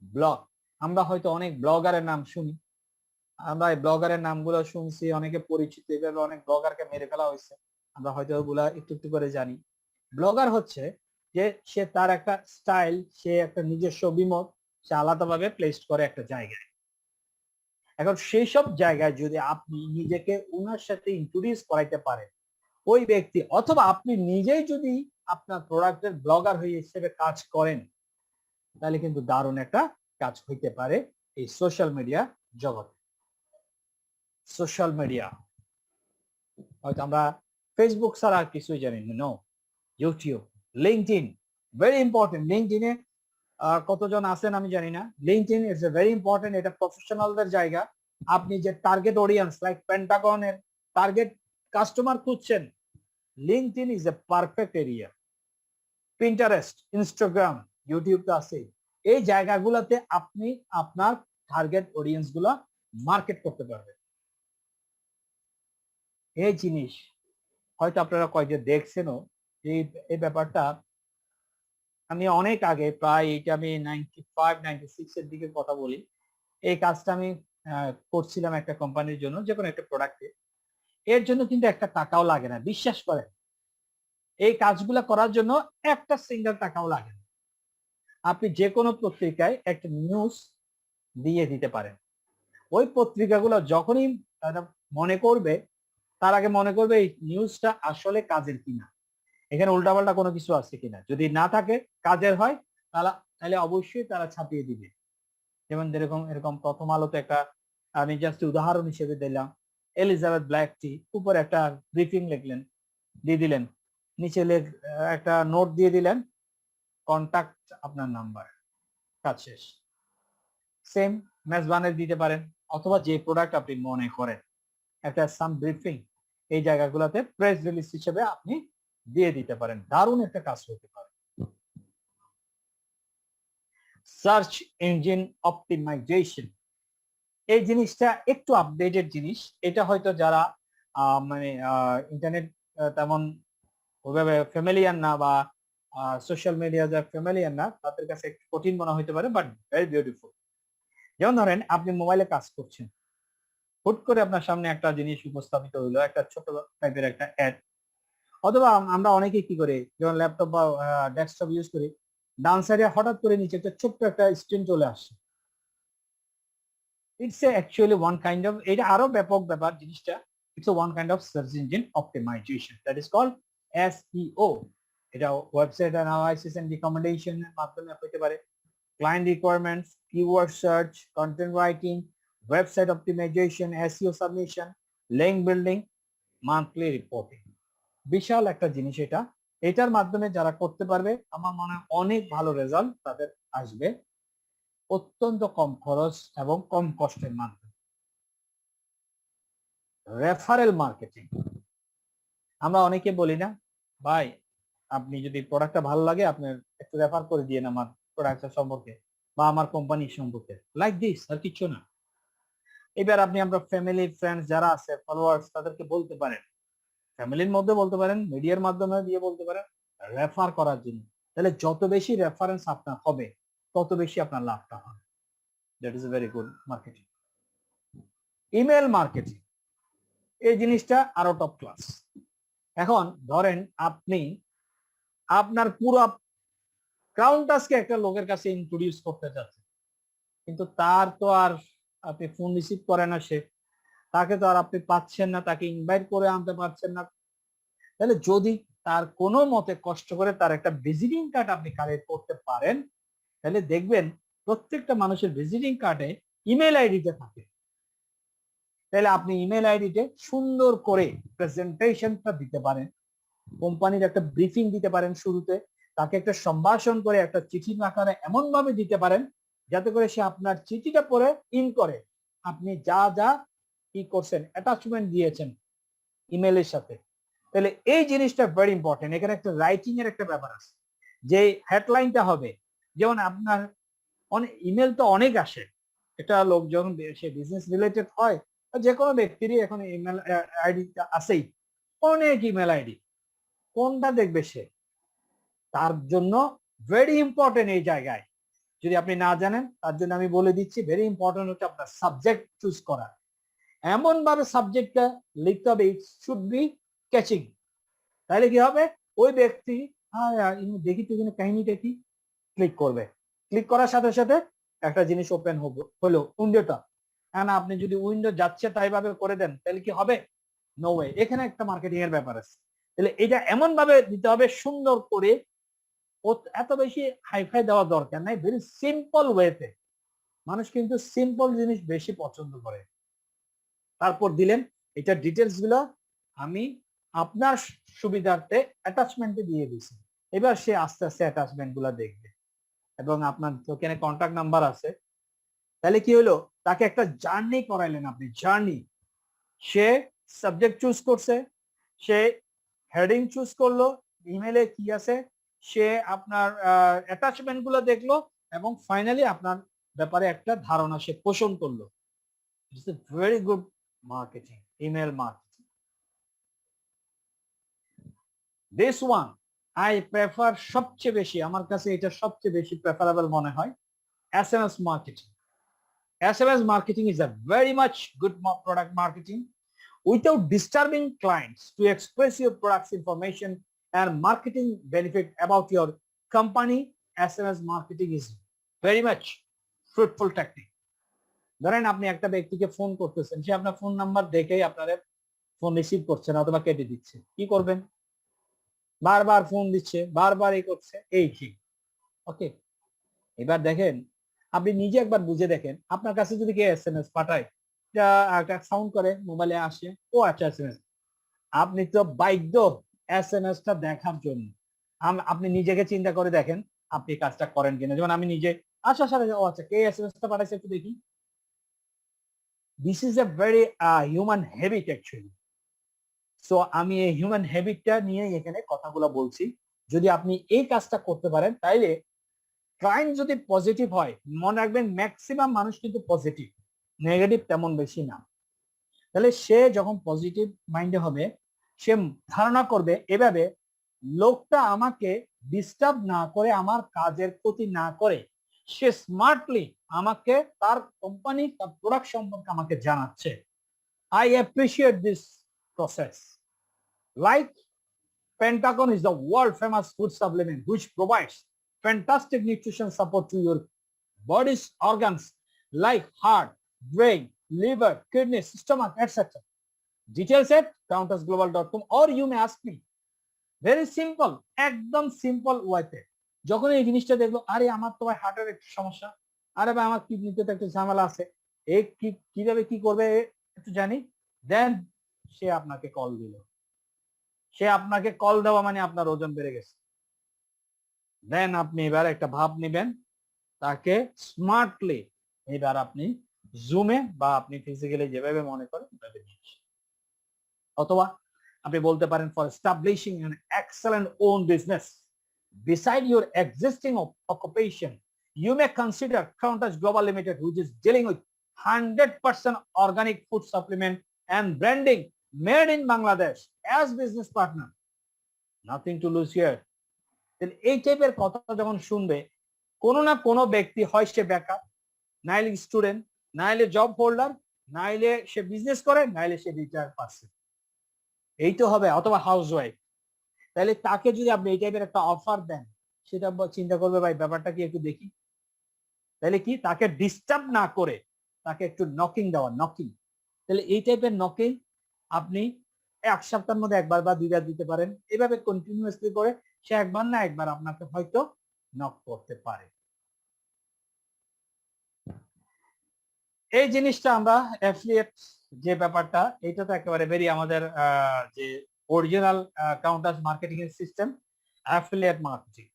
ব্লগ, আমরা হয়তো অনেক ব্লগারের নাম শুনি, আমরা এই ব্লগারের নামগুলো শুনছি, অনেকে পরিচিত, এভাবে অনেক ব্লগারকে মেরে ফেলা হয়েছে, আমরা হয়তো ওগুলা একটু একটু করে জানি। ব্লগার হচ্ছে যে সে তার একটা স্টাইল, সে একটা নিজস্ব অভিমত সে আলাদাভাবে প্লেসড করে একটা জায়গায়। এখন সেই সব জায়গায় যদি আপনি নিজেকে ওনার সাথে ইন্ট্রোডিউস করাইতে পারেন, ওই ব্যক্তি, অথবা আপনি নিজেই যদি আপনার প্রোডাক্টের ব্লগার হয়ে হিসেবে কাজ করেন, তাহলে কিন্তু দারুণ একটা কাজ হইতে পারে এই সোশ্যাল মিডিয়া জগতে। সোশ্যাল মিডিয়া হয়তো আমরা ফেসবুক ছাড়া আর কিছুই জানি না, no. YouTube, LinkedIn, very important. লিঙ্কডইনে কতজন আছেন আমি জানি না। LinkedIn is a very important, এটা প্রফেশনালদের জায়গা। আপনি যে টার্গেট অডিয়েন্স লাইক পেন্টাগনের টার্গেট কাস্টমার খুঁজছেন, LinkedIn is a perfect area. Pinterest, Instagram, YouTube তো আছে। এই জায়গাগুলোতে আপনি আপনার টার্গেট অডিয়েন্স গুলা মার্কেট করতে পারবেন। এই জিনিস হয়তো আপনারা কয়েকজন দেখছেনও। এই ব্যাপারটা আমি অনেক আগে, প্রায় এটা আমি 95-96 এর দিকে কথা বলি, এই কাজটা আমি করছিলাম একটা কোম্পানির জন্য, যে কোনো একটা প্রোডাক্টে। এর জন্য কিন্তু একটা টাকাও লাগে না, বিশ্বাস করেন। এই কাজগুলা করার জন্য একটা সিঙ্গেল টাকাও লাগে না। আপনি যে কোনো পত্রিকায় একটা নিউজ দিয়ে দিতে পারেন। ওই পত্রিকাগুলো যখনই তারা মনে করবে, তার আগে মনে করবে এই নিউজটা আসলে কাজের কিনা, এখানে উল্টাপাল্টা কোনো কিছু আছে কিনা। যদি না থাকে, কাজের হয়, তাহলে অবশ্যই তারা ছাপিয়ে দিবে। যেমন এরকম প্রথম আলোতে একটা, আমি জাস্ট উদাহরণ হিসেবে দিলাম, এলিজাবেথ ব্ল্যাক টি, উপরে একটা ব্রিফিং লিখলেন, দিয়ে দিলেন, নিচে একটা নোট দিয়ে দিলেন, কন্টাক্ট আপনার নাম্বার, কাজ শেষ। সেম মেজবানের দিতে পারেন, অথবা যে প্রোডাক্ট আপনি মনে করেন একটা সাম ব্রিফিং, এই জায়গাগুলোতে প্রেস রিলিজ হিসেবে আপনি দিয়ে দিতে পারেন। দারুণ একটা কাজ হতে পারে। সার্চ ইঞ্জিন অপটিমাইজেশন, এই জিনিসটা একটু আপডেটেড জিনিস। এটা হয়তো যারা মানে ইন্টারনেট তেমন ওইভাবে ফ্যামিলিয়ার না, বা সোশ্যাল মিডিয়া যারা ফ্যামিলিয়ার না, তাদের কাছে একটু কঠিন মনে হতে পারে, বাট ভেরি বিউটিফুল। যেমন ধরেন আপনি মোবাইলে কাজ করছেন, হুট করে আপনার সামনে একটা জিনিস উপস্থাপিত হইলো, একটা ছোট টাইপের একটা অ্যাড, অথবা আমরা অনেকে কি করি, যেমন ল্যাপটপ বা ডেস্কটপ ইউজ করি, ডান সাইডে হঠাৎ করে নিচে একটা ছোট্ট একটা স্ক্রিন চলে আসছে। It's actually one kind of, এটা আরো ব্যাপক ব্যাপার জিনিসটা। It's one kind of search engine optimization, that is called SEO. এটা ওয়েবসাইট অ্যানালাইসিস এন্ড রিকমেন্ডেশন এর মাধ্যমে হতে পারে, client requirements, keyword search, content writing, website optimization, SEO submission, link building, monthly reporting. বিশাল একটা জিনিস এটা। এটার মাধ্যমে যারা করতে পারবে, আমার মনে হয় অনেক ভালো রেজাল্ট তাদের আসবে, অত্যন্ত কম খরচ এবং কম কষ্টের মাধ্যমে। রেফারেল মার্কেটিং, আমরা অনেকে বলি না, ভাই আপনি যদি প্রোডাক্টটা ভালো লাগে, আপনি একটু রেফার করে দিয়ে আমার প্রোডাক্টটা সম্পর্কে বা আমার কোম্পানি সম্পর্কে, লাইক দিস, আর কিছু না। এবার আমরা ফ্যামিলি ফ্রেন্ডস যারা আছে, ফলোয়ার্স, তাদেরকে বলতে পারেন, ফ্যামিলির মধ্যে বলতে পারেন, মিডিয়ার মাধ্যমে দিয়ে বলতে পারেন, রেফার করার জন্য। তাহলে যত বেশি রেফারেন্স আপনার হবে, তত বেশি আপনার লাভটা হবে। That is very good marketing. Email marketing, এই জিনিসটা আরো টপ ক্লাস। এখন ধরেন আপনি আপনার পুরো কাউন্টাসকে একটা লোকের কাছে ইন্ট্রোডিউস করতে চাচ্ছেন, কিন্তু তার তো আর, আপনি ফোন রিসিভ করে না সে, তাকে তো আর আপনি পাচ্ছেন না, তাকে ইনভাইট করে আনতে পারছেন না। তাহলে যদি তার কোনো মতে কষ্ট করে তার একটা ভিজিটিং কার্ড আপনি কালেক্ট করতে পারেন, তাহলে দেখবেন প্রত্যেকটা মানুষের ভিজিটিং কার্ডে ইমেল আইডিটা থাকে। তাহলে আপনি ইমেল আইডিতে সুন্দর করে প্রেজেন্টেশনটা দিতে পারেন, কোম্পানির একটা ব্রিফিং দিতে পারেন শুরুতে, তাকে একটা সম্ভাষণ করে একটা চিঠির আকারে এমন ভাবে দিতে পারেন যাতে করে সে আপনার চিঠিটা পড়ে ইন করে আপনি যা যা কি করছেন, অ্যাটাচমেন্ট দিয়েছেন ইমেলের সাথে। তাহলে এই জিনিসটা ভেরি ইম্পর্টেন্ট। এখানে একটা রাইটিং এর একটা ব্যাপার আছে, যে হেডলাইনটা হবে, যেমন আপনার অনেক ইমেল তো অনেক আসে, এটা লোক যখন সে বিজনেস রিলেটেড হয়, যে কোনো ব্যক্তিরই এখন ইমেল আইডি আছেই, অনেক ইমেল আইডি, কোনটা দেখবে সে? তার জন্য ভেরি ইম্পর্টেন্ট এই জায়গায়, যদি আপনি না জানেন তার জন্য আমি বলে দিচ্ছি, ভেরি ইম্পর্টেন্ট হচ্ছে আপনার সাবজেক্ট চুজ করা। এমন ভাবে সাবজেক্টটা লিখতে হবে, ইট শুড বি ক্যাচিং। তাহলে কি হবে, ওই ব্যক্তি দেখি তো এখানে কাহিনীটা কি, ক্লিক করবে। ক্লিক করার সাথে সাথে একটা জিনিস ওপেন হলো উইন্ডোটা। হ্যাঁ, না আপনি যদি উইন্ডো যাচ্ছে তাই ভাবে করে দেন তাহলে কি হবে? No way. এখানে একটা মার্কেটিং এর ব্যাপার আছে। তাহলে এটা এমন ভাবে দিতে হবে সুন্দর করে, এত বেশি হাইফাই দেওয়া দরকার নাই, ভেরি সিম্পল ওয়েতে। মানুষ কিন্তু সিম্পল জিনিস বেশি পছন্দ করে। তারপর দিলেন এটা ডিটেলস গুলো আমি আপনার সুবিধার্থে অ্যাটাচমেন্টে দিয়ে দিছি। এবার সে আস্তে আস্তে অ্যাটাচমেন্ট গুলা দেখবে, এবং আপনার তো এখানে কন্ট্যাক্ট নাম্বার আছে। তাহলে কি হলো, তাকে একটা জার্নি করাইলেন আপনি, জার্নি। সে সাবজেক্ট চুজ করছে, সে হেডিং চুজ করলো, ইমেলে কি আছে, সে আপনার অ্যাটাচমেন্ট গুলো দেখলো, এবং ফাইনালি আপনার ব্যাপারে একটা ধারণা সে পোষণ করলো। It's a very good marketing, email marketing. This one I prefer, সবচেয়ে বেশি আমার কাছে এটা সবচেয়ে বেশি প্রেফারেবল মনে হয়, SMS marketing. SMS marketing is a very much good product marketing without disturbing clients to express your product's information and marketing benefit about your company. SMS marketing is very much fruitful tactic. ধরেন আপনি একটা ব্যক্তিকে phone করতেছেন, সে আপনার phone number দেখেই আপনার phone receive করছে না অথবা কেটে দিচ্ছে, কি করবেন? বারবার ফোন দিচ্ছে, বারবার এই করছে, এই ঠিক। ওকে, এবার দেখেন আপনি নিজে একবার বুঝে দেখেন, আপনার কাছে যদি কেউ SMS পাঠায়, একটা সাউন্ড করে মোবাইলে আসে, ও আচ্ছা SMS, আপনি তো বাধ্য SMS-টা দেখার জন্য। আপনি নিজেকে চিন্তা করে দেখেন আপনি কাজটা করেন কিনা। যেমন আমি নিজে আসার সাথে, ও আচ্ছা কে SMS-টা পাঠাইছে একটু দেখি। This is a very human habit actually. So আমি এই হিউম্যান হ্যাবিটটা নিয়ে এখানে কথাগুলো বলছি। যদি আপনি এই কাজটা করতে পারেন তাইলে ক্লায়েন্ট যদি পজিটিভ হয়, মনে রাখবেন ম্যাক্সিমাম মানুষ কিন্তু পজিটিভ, নেগেটিভ তেমন বেশি না। তাহলে সে যখন পজিটিভ মাইন্ডে হবে, সে ধারণা করবে এভাবে, লোকটা আমাকে ডিস্টার্ব না করে, আমার কাজের ক্ষতি না করে, সে স্মার্টলি আমাকে তার কোম্পানি, তার প্রোডাক্ট সম্পর্কে আমাকে জানাচ্ছে। I appreciate this process. Like Pentagon is the world famous food supplement which provides fantastic nutrition support to your body's organs like heart, brain, liver, kidneys, stomach, etc. Details at countessglobal.com, or you may ask me. Very simple, একদম simple ওয়েতে। যখন এই জিনিসটা দেখবো, আরে আমার তো ভাই হার্টের একটু সমস্যা, আরে ভাই আমার কিডনিতে তো একটা ঝামেলা আছে, এই কিভাবে কি করবে একটু জানি, দেন সে আপনাকে কল দিল। সে আপনাকে কল দেওয়া মানে আপনার ওজন বেড়ে গেছে। দেন আপনি এবার একটা ভাব নেবেন, তাকে স্মার্টলি এবার আপনি জুমে বা আপনি ফিজিক্যালি যেভাবে মনে করেন সেভাবে নিয়ে আসেন। অথবা আপনি বলতে পারেন, for establishing an excellent own business beside your existing occupation, you may consider Countess Global Limited, which is dealing with 100% organic food supplement and branding made in Bangladesh as business partner. Nothing to lose here. এই টাইপের কথা যখন শুনবে, কোনো না কোনো ব্যক্তি, হয় সে বেকার, নাইলে স্টুডেন্ট, নাইলে জব হোল্ডার, নাইলে সে বিজনেস করে, নাইলে সে রিটায়ার পারসন, এই তো হবে, অথবা হাউস ওয়াইফ। তাহলে তাকে যদি আপনি এই টাইপের একটা অফার দেন, সেটা চিন্তা করবে ভাই ব্যাপারটা কি একটু দেখি। তাহলে কি, তাকে ডিস্টার্ব না করে তাকে একটু নকিং দেওয়া, নকিং। তাহলে এই টাইপের নকিং আপনি এক সপ্তাহের মধ্যে একবার বা দুইবার দিতে পারেন। এভাবে কন্টিনিউয়াসলি করে সে একবার না একবার আপনাকে হয়তো নক করতে পারে। এই জিনিসটা আমরা অ্যাফিলিয়েট যে ব্যাপারটা, এটা তো একেবারে ভেরি আমাদের যে অরিজিনাল কাউন্টাস মার্কেটিং এর সিস্টেম, অ্যাফিলিয়েট মার্কেটিং।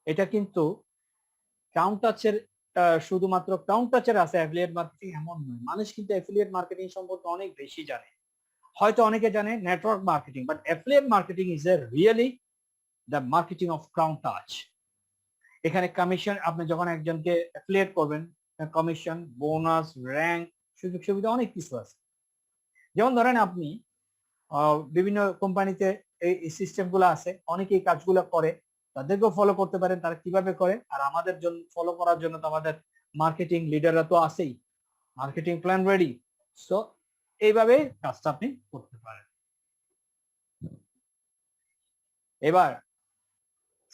এটা কিন্তু কাউন্টাচের শুধুমাত্র কাউন্টাচের আছে অ্যাফিলিয়েট মার্কেটিং এমন নয়। মানুষ কিন্তু অ্যাফিলিয়েট মার্কেটিং সম্পর্কে অনেক বেশি জানে। হয়তো অনেকে জানে network marketing, but affiliate marketing is a really the marketing of কাউন্টাচ। এখানে কমিশন, আপনি যখন একজনকে অ্যাফিলিয়েট করবেন, কমিশন, বোনাস, র্যাঙ্ক, সুযোগ সুবিধা অনেক কিছু আছে। যেমন ধরেন আপনি বিভিন্ন কোম্পানিতে এই সিস্টেম গুলো আছে, অনেকে এই কাজগুলো করে, তাদেরকেও ফলো করতে পারেন তারা কিভাবে করে। আর আমাদের জন্য ফলো করার জন্য তো আমাদের মার্কেটিং লিডাররা তো আছেই, মার্কেটিং প্ল্যান রেডি। সো এইভাবে কাজটা আপনি করতে পারেন। এবার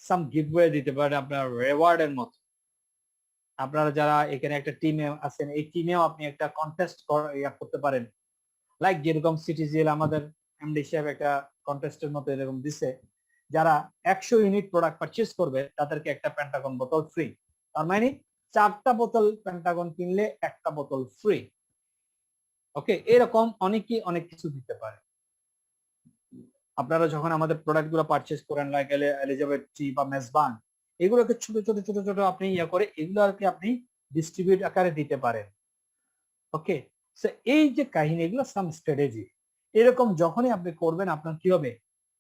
সাম গিভওয়ে দিতে পারেন আপনার রেওয়ার্ডের মতো। আপনারা যারা এখানে একটা টিমে আছেন, এই টিমেও আপনি একটা কন্টেস্ট করতে পারেন। লাইক যেরকম সিটিজিএল আমাদের এমডি সাহেব একটা কন্টেস্টের মতো এরকম দিছে, যারা 100 ইউনিট প্রোডাক্ট পারচেজ করবে তাদেরকে একটা পেন্টাগন বোতল ফ্রি। তার মানে 4টা বোতল পেন্টাগন কিনলে 1টা বোতল ফ্রি। ওকে, এরকম অনেকেই অনেক কিছু দিতে পারে। আপনারা যখন আমাদের প্রোডাক্ট গুলো পারচেজ করেন, লাইক এলিজাবেথ টি বা মেজবান, এগুলোকে ছোট ছোট ছোট ছোট আপনি করে এগুলোকে আপনি ডিস্ট্রিবিউট আকারে দিতে পারেন। ওকে, এই যে কাহিনী, এগুলো সাম স্ট্র্যাটেজি। এরকম যখনই আপনি করবেন, আপনার কি হবে,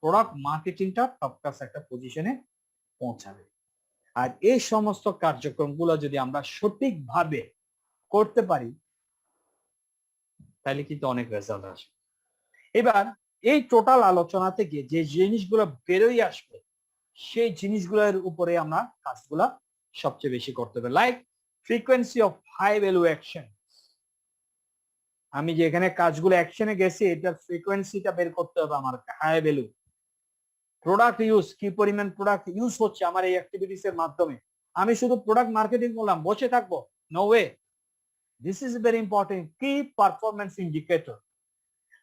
প্রোডাক্ট মার্কেটিংটা টপ ক্লাস একটা পজিশনে পৌঁছাবে। আর এই সমস্ত কার্যক্রমগুলো যদি আমরা সঠিকভাবে করতে পারি, তাহলে কিন্তু অনেক রেজাল্ট আসবে। এবার এই টোটাল আলোচনা থেকে যে জিনিসগুলো বেরোই আসবে, সেই জিনিসগুলোর উপরে আমরা কাজগুলা সবচেয়ে বেশি করতে হবে। Like frequency of high value action. আমি যে এখানে কাজগুলো অ্যাকশনে গেছি, এটার ফ্রিকোয়েন্সিটা বের করতে হবে আমার, হাই ভ্যালু। প্রোডাক্ট ইউজ, কি পরিমাণ প্রোডাক্ট ইউজ হচ্ছে আমার এই অ্যাক্টিভিটিস এর মাধ্যমে। আমি শুধু প্রোডাক্ট মার্কেটিং করলাম, বসে থাকবো, no way. This is very important. Key performance indicator.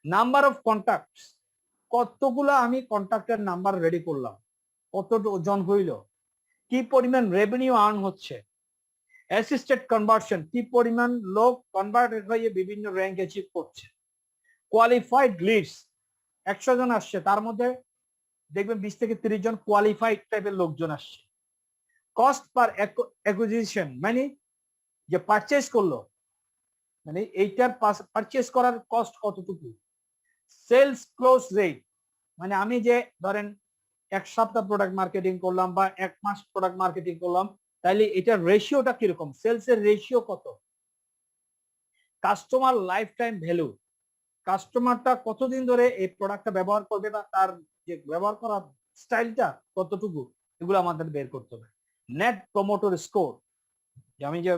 Number of contacts, কতগুলো আমি কন্ট্যাক্টের নাম্বার রেডি করলাম, কত জন হইল, কি পরিমাণ রেভিনিউ আর্ন হচ্ছে। অ্যাসিস্টেড কনভার্সন, কি পরিমাণ লোক কনভার্ট হয়ে বিভিন্ন র্যাঙ্ক অ্যাচিভ করছে। কোয়ালিফাইড লিডস, 100 জন আসছে, তার মধ্যে দেখবেন 20 থেকে 30 জন কোয়ালিফাইড টাইপের লোকজন আসছে। কস্ট পার অ্যাকুইজিশন, মানে যে পারচেজ করলো, মানে এইটার পারচেজ করার কস্ট কতটুকু। সেলস ক্লোজ রেট, মানে আমি যে ধরেন 1 সপ্তাহ প্রোডাক্ট মার্কেটিং করলাম বা 1 মাস প্রোডাক্ট মার্কেটিং করলাম, তাইলে এটার রেশিওটা কিরকম, সেলস এর রেশিও কত। কাস্টমার লাইফ টাইম ভ্যালু, কাস্টমারটা কতদিন ধরে এই প্রোডাক্টটা ব্যবহার করবে বা তার যে ব্যবহার করার স্টাইলটা কতটুকু, এগুলো আমাদের বের করতে হবে। নেট প্রমোটর স্কোর, আমি যে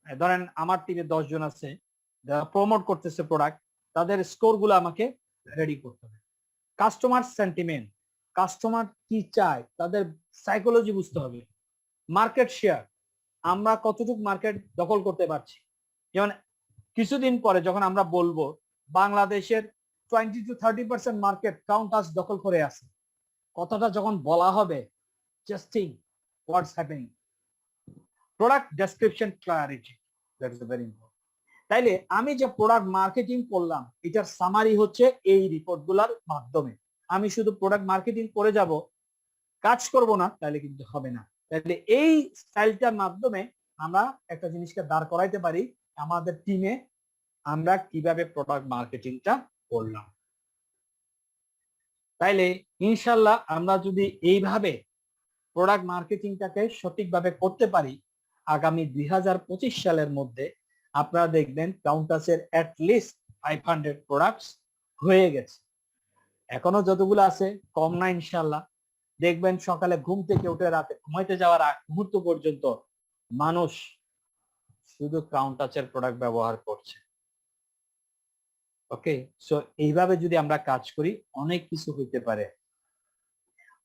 ধরেন আমার টিমে 10 জন আছে যারা প্রমোট করতেছে প্রোডাক্ট, তাদের স্কোর গুলো আমাকে রেডি করতে হবে। কাস্টমার সেন্টিমেন্ট, কাস্টমার কি চায়, তাদের সাইকোলজি বুঝতে হবে। মার্কেট শেয়ার, আমরা কতটুকু মার্কেট দখল করতে পারছি। যেমন কিছুদিন পরে যখন আমরা বলবো বাংলাদেশের 20 to 30% মার্কেট কাউন্টাস দখল করে আছে, কথাটা যখন বলা হবে, just think what's happening. Product description clarity, that is very important. তাইলে আমি যে প্রোডাক্ট মার্কেটিং করলাম, এটার সামারি হচ্ছে এই রিপোর্ট গুলার মাধ্যমে। আমি শুধু প্রোডাক্ট মার্কেটিং করে যাব, কাজ করব না, তাহলে কিন্তু হবে না। তাহলে এই স্টাইলটার মাধ্যমে আমরা একটা জিনিসকে দাঁড় করাইতে পারি, আমাদের টিমে আমরা কিভাবে প্রোডাক্ট মার্কেটিংটা করলাম। তাইলে ইনশাল্লাহ আমরা যদি এইভাবে প্রোডাক্ট মার্কেটিংটাকে সঠিকভাবে করতে পারি, আগামী 2025 সালের মধ্যে আপনারা দেখবেন কাউন্টাসের অ্যাটলিস্ট 500 প্রোডাক্টস হয়ে গেছে। এখনো যতগুলো আছে কম না, ইনশাল্লাহ। দেখবেন সকালে ঘুম থেকে উঠে রাতে ঘুমাইতে যাওয়ার আগ মুহূর্ত পর্যন্ত মানুষ শুধু কাউন্টাসের প্রোডাক্ট ব্যবহার করছে। ওকে, সো এইভাবে যদি আমরা কাজ করি, অনেক কিছু হইতে পারে।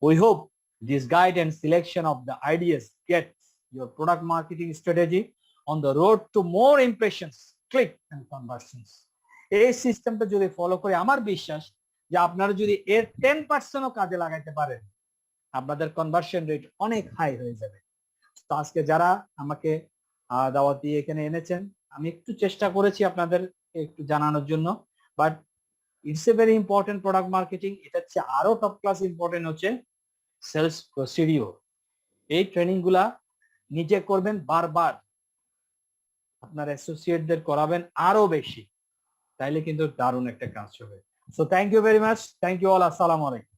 We hope this guide and selection of the ideas gets your product marketing strategy on the road to more impressions, click and conversions. এই সিস্টেমটা যদি ফলো করে, আমার বিশ্বাস যে আপনারা যদি এর 10%ও কাজে লাগাইতে পারেন, আপনাদের কনভার্সন রেট অনেক হাই হয়ে যাবে। তো আজকে যারা আমাকে দাওয়াত দিয়ে এখানে এনেছেন, আমি একটু চেষ্টা করেছি আপনাদের একটু জানানোর জন্য। But it's a very important product marketing. এটা হচ্ছে আরো টপ ক্লাস ইম্পর্টেন্ট হচ্ছে সেলস প্রসিডিওর। এই ট্রেনিং গুলা নিজে করবেন বারবার, আপনার অ্যাসোসিয়েটদের করাবেন আরো বেশি, তাইলে কিন্তু দারুণ একটা কাজ হবে। So thank you very much, thank you all, আসসালামু আলাইকুম।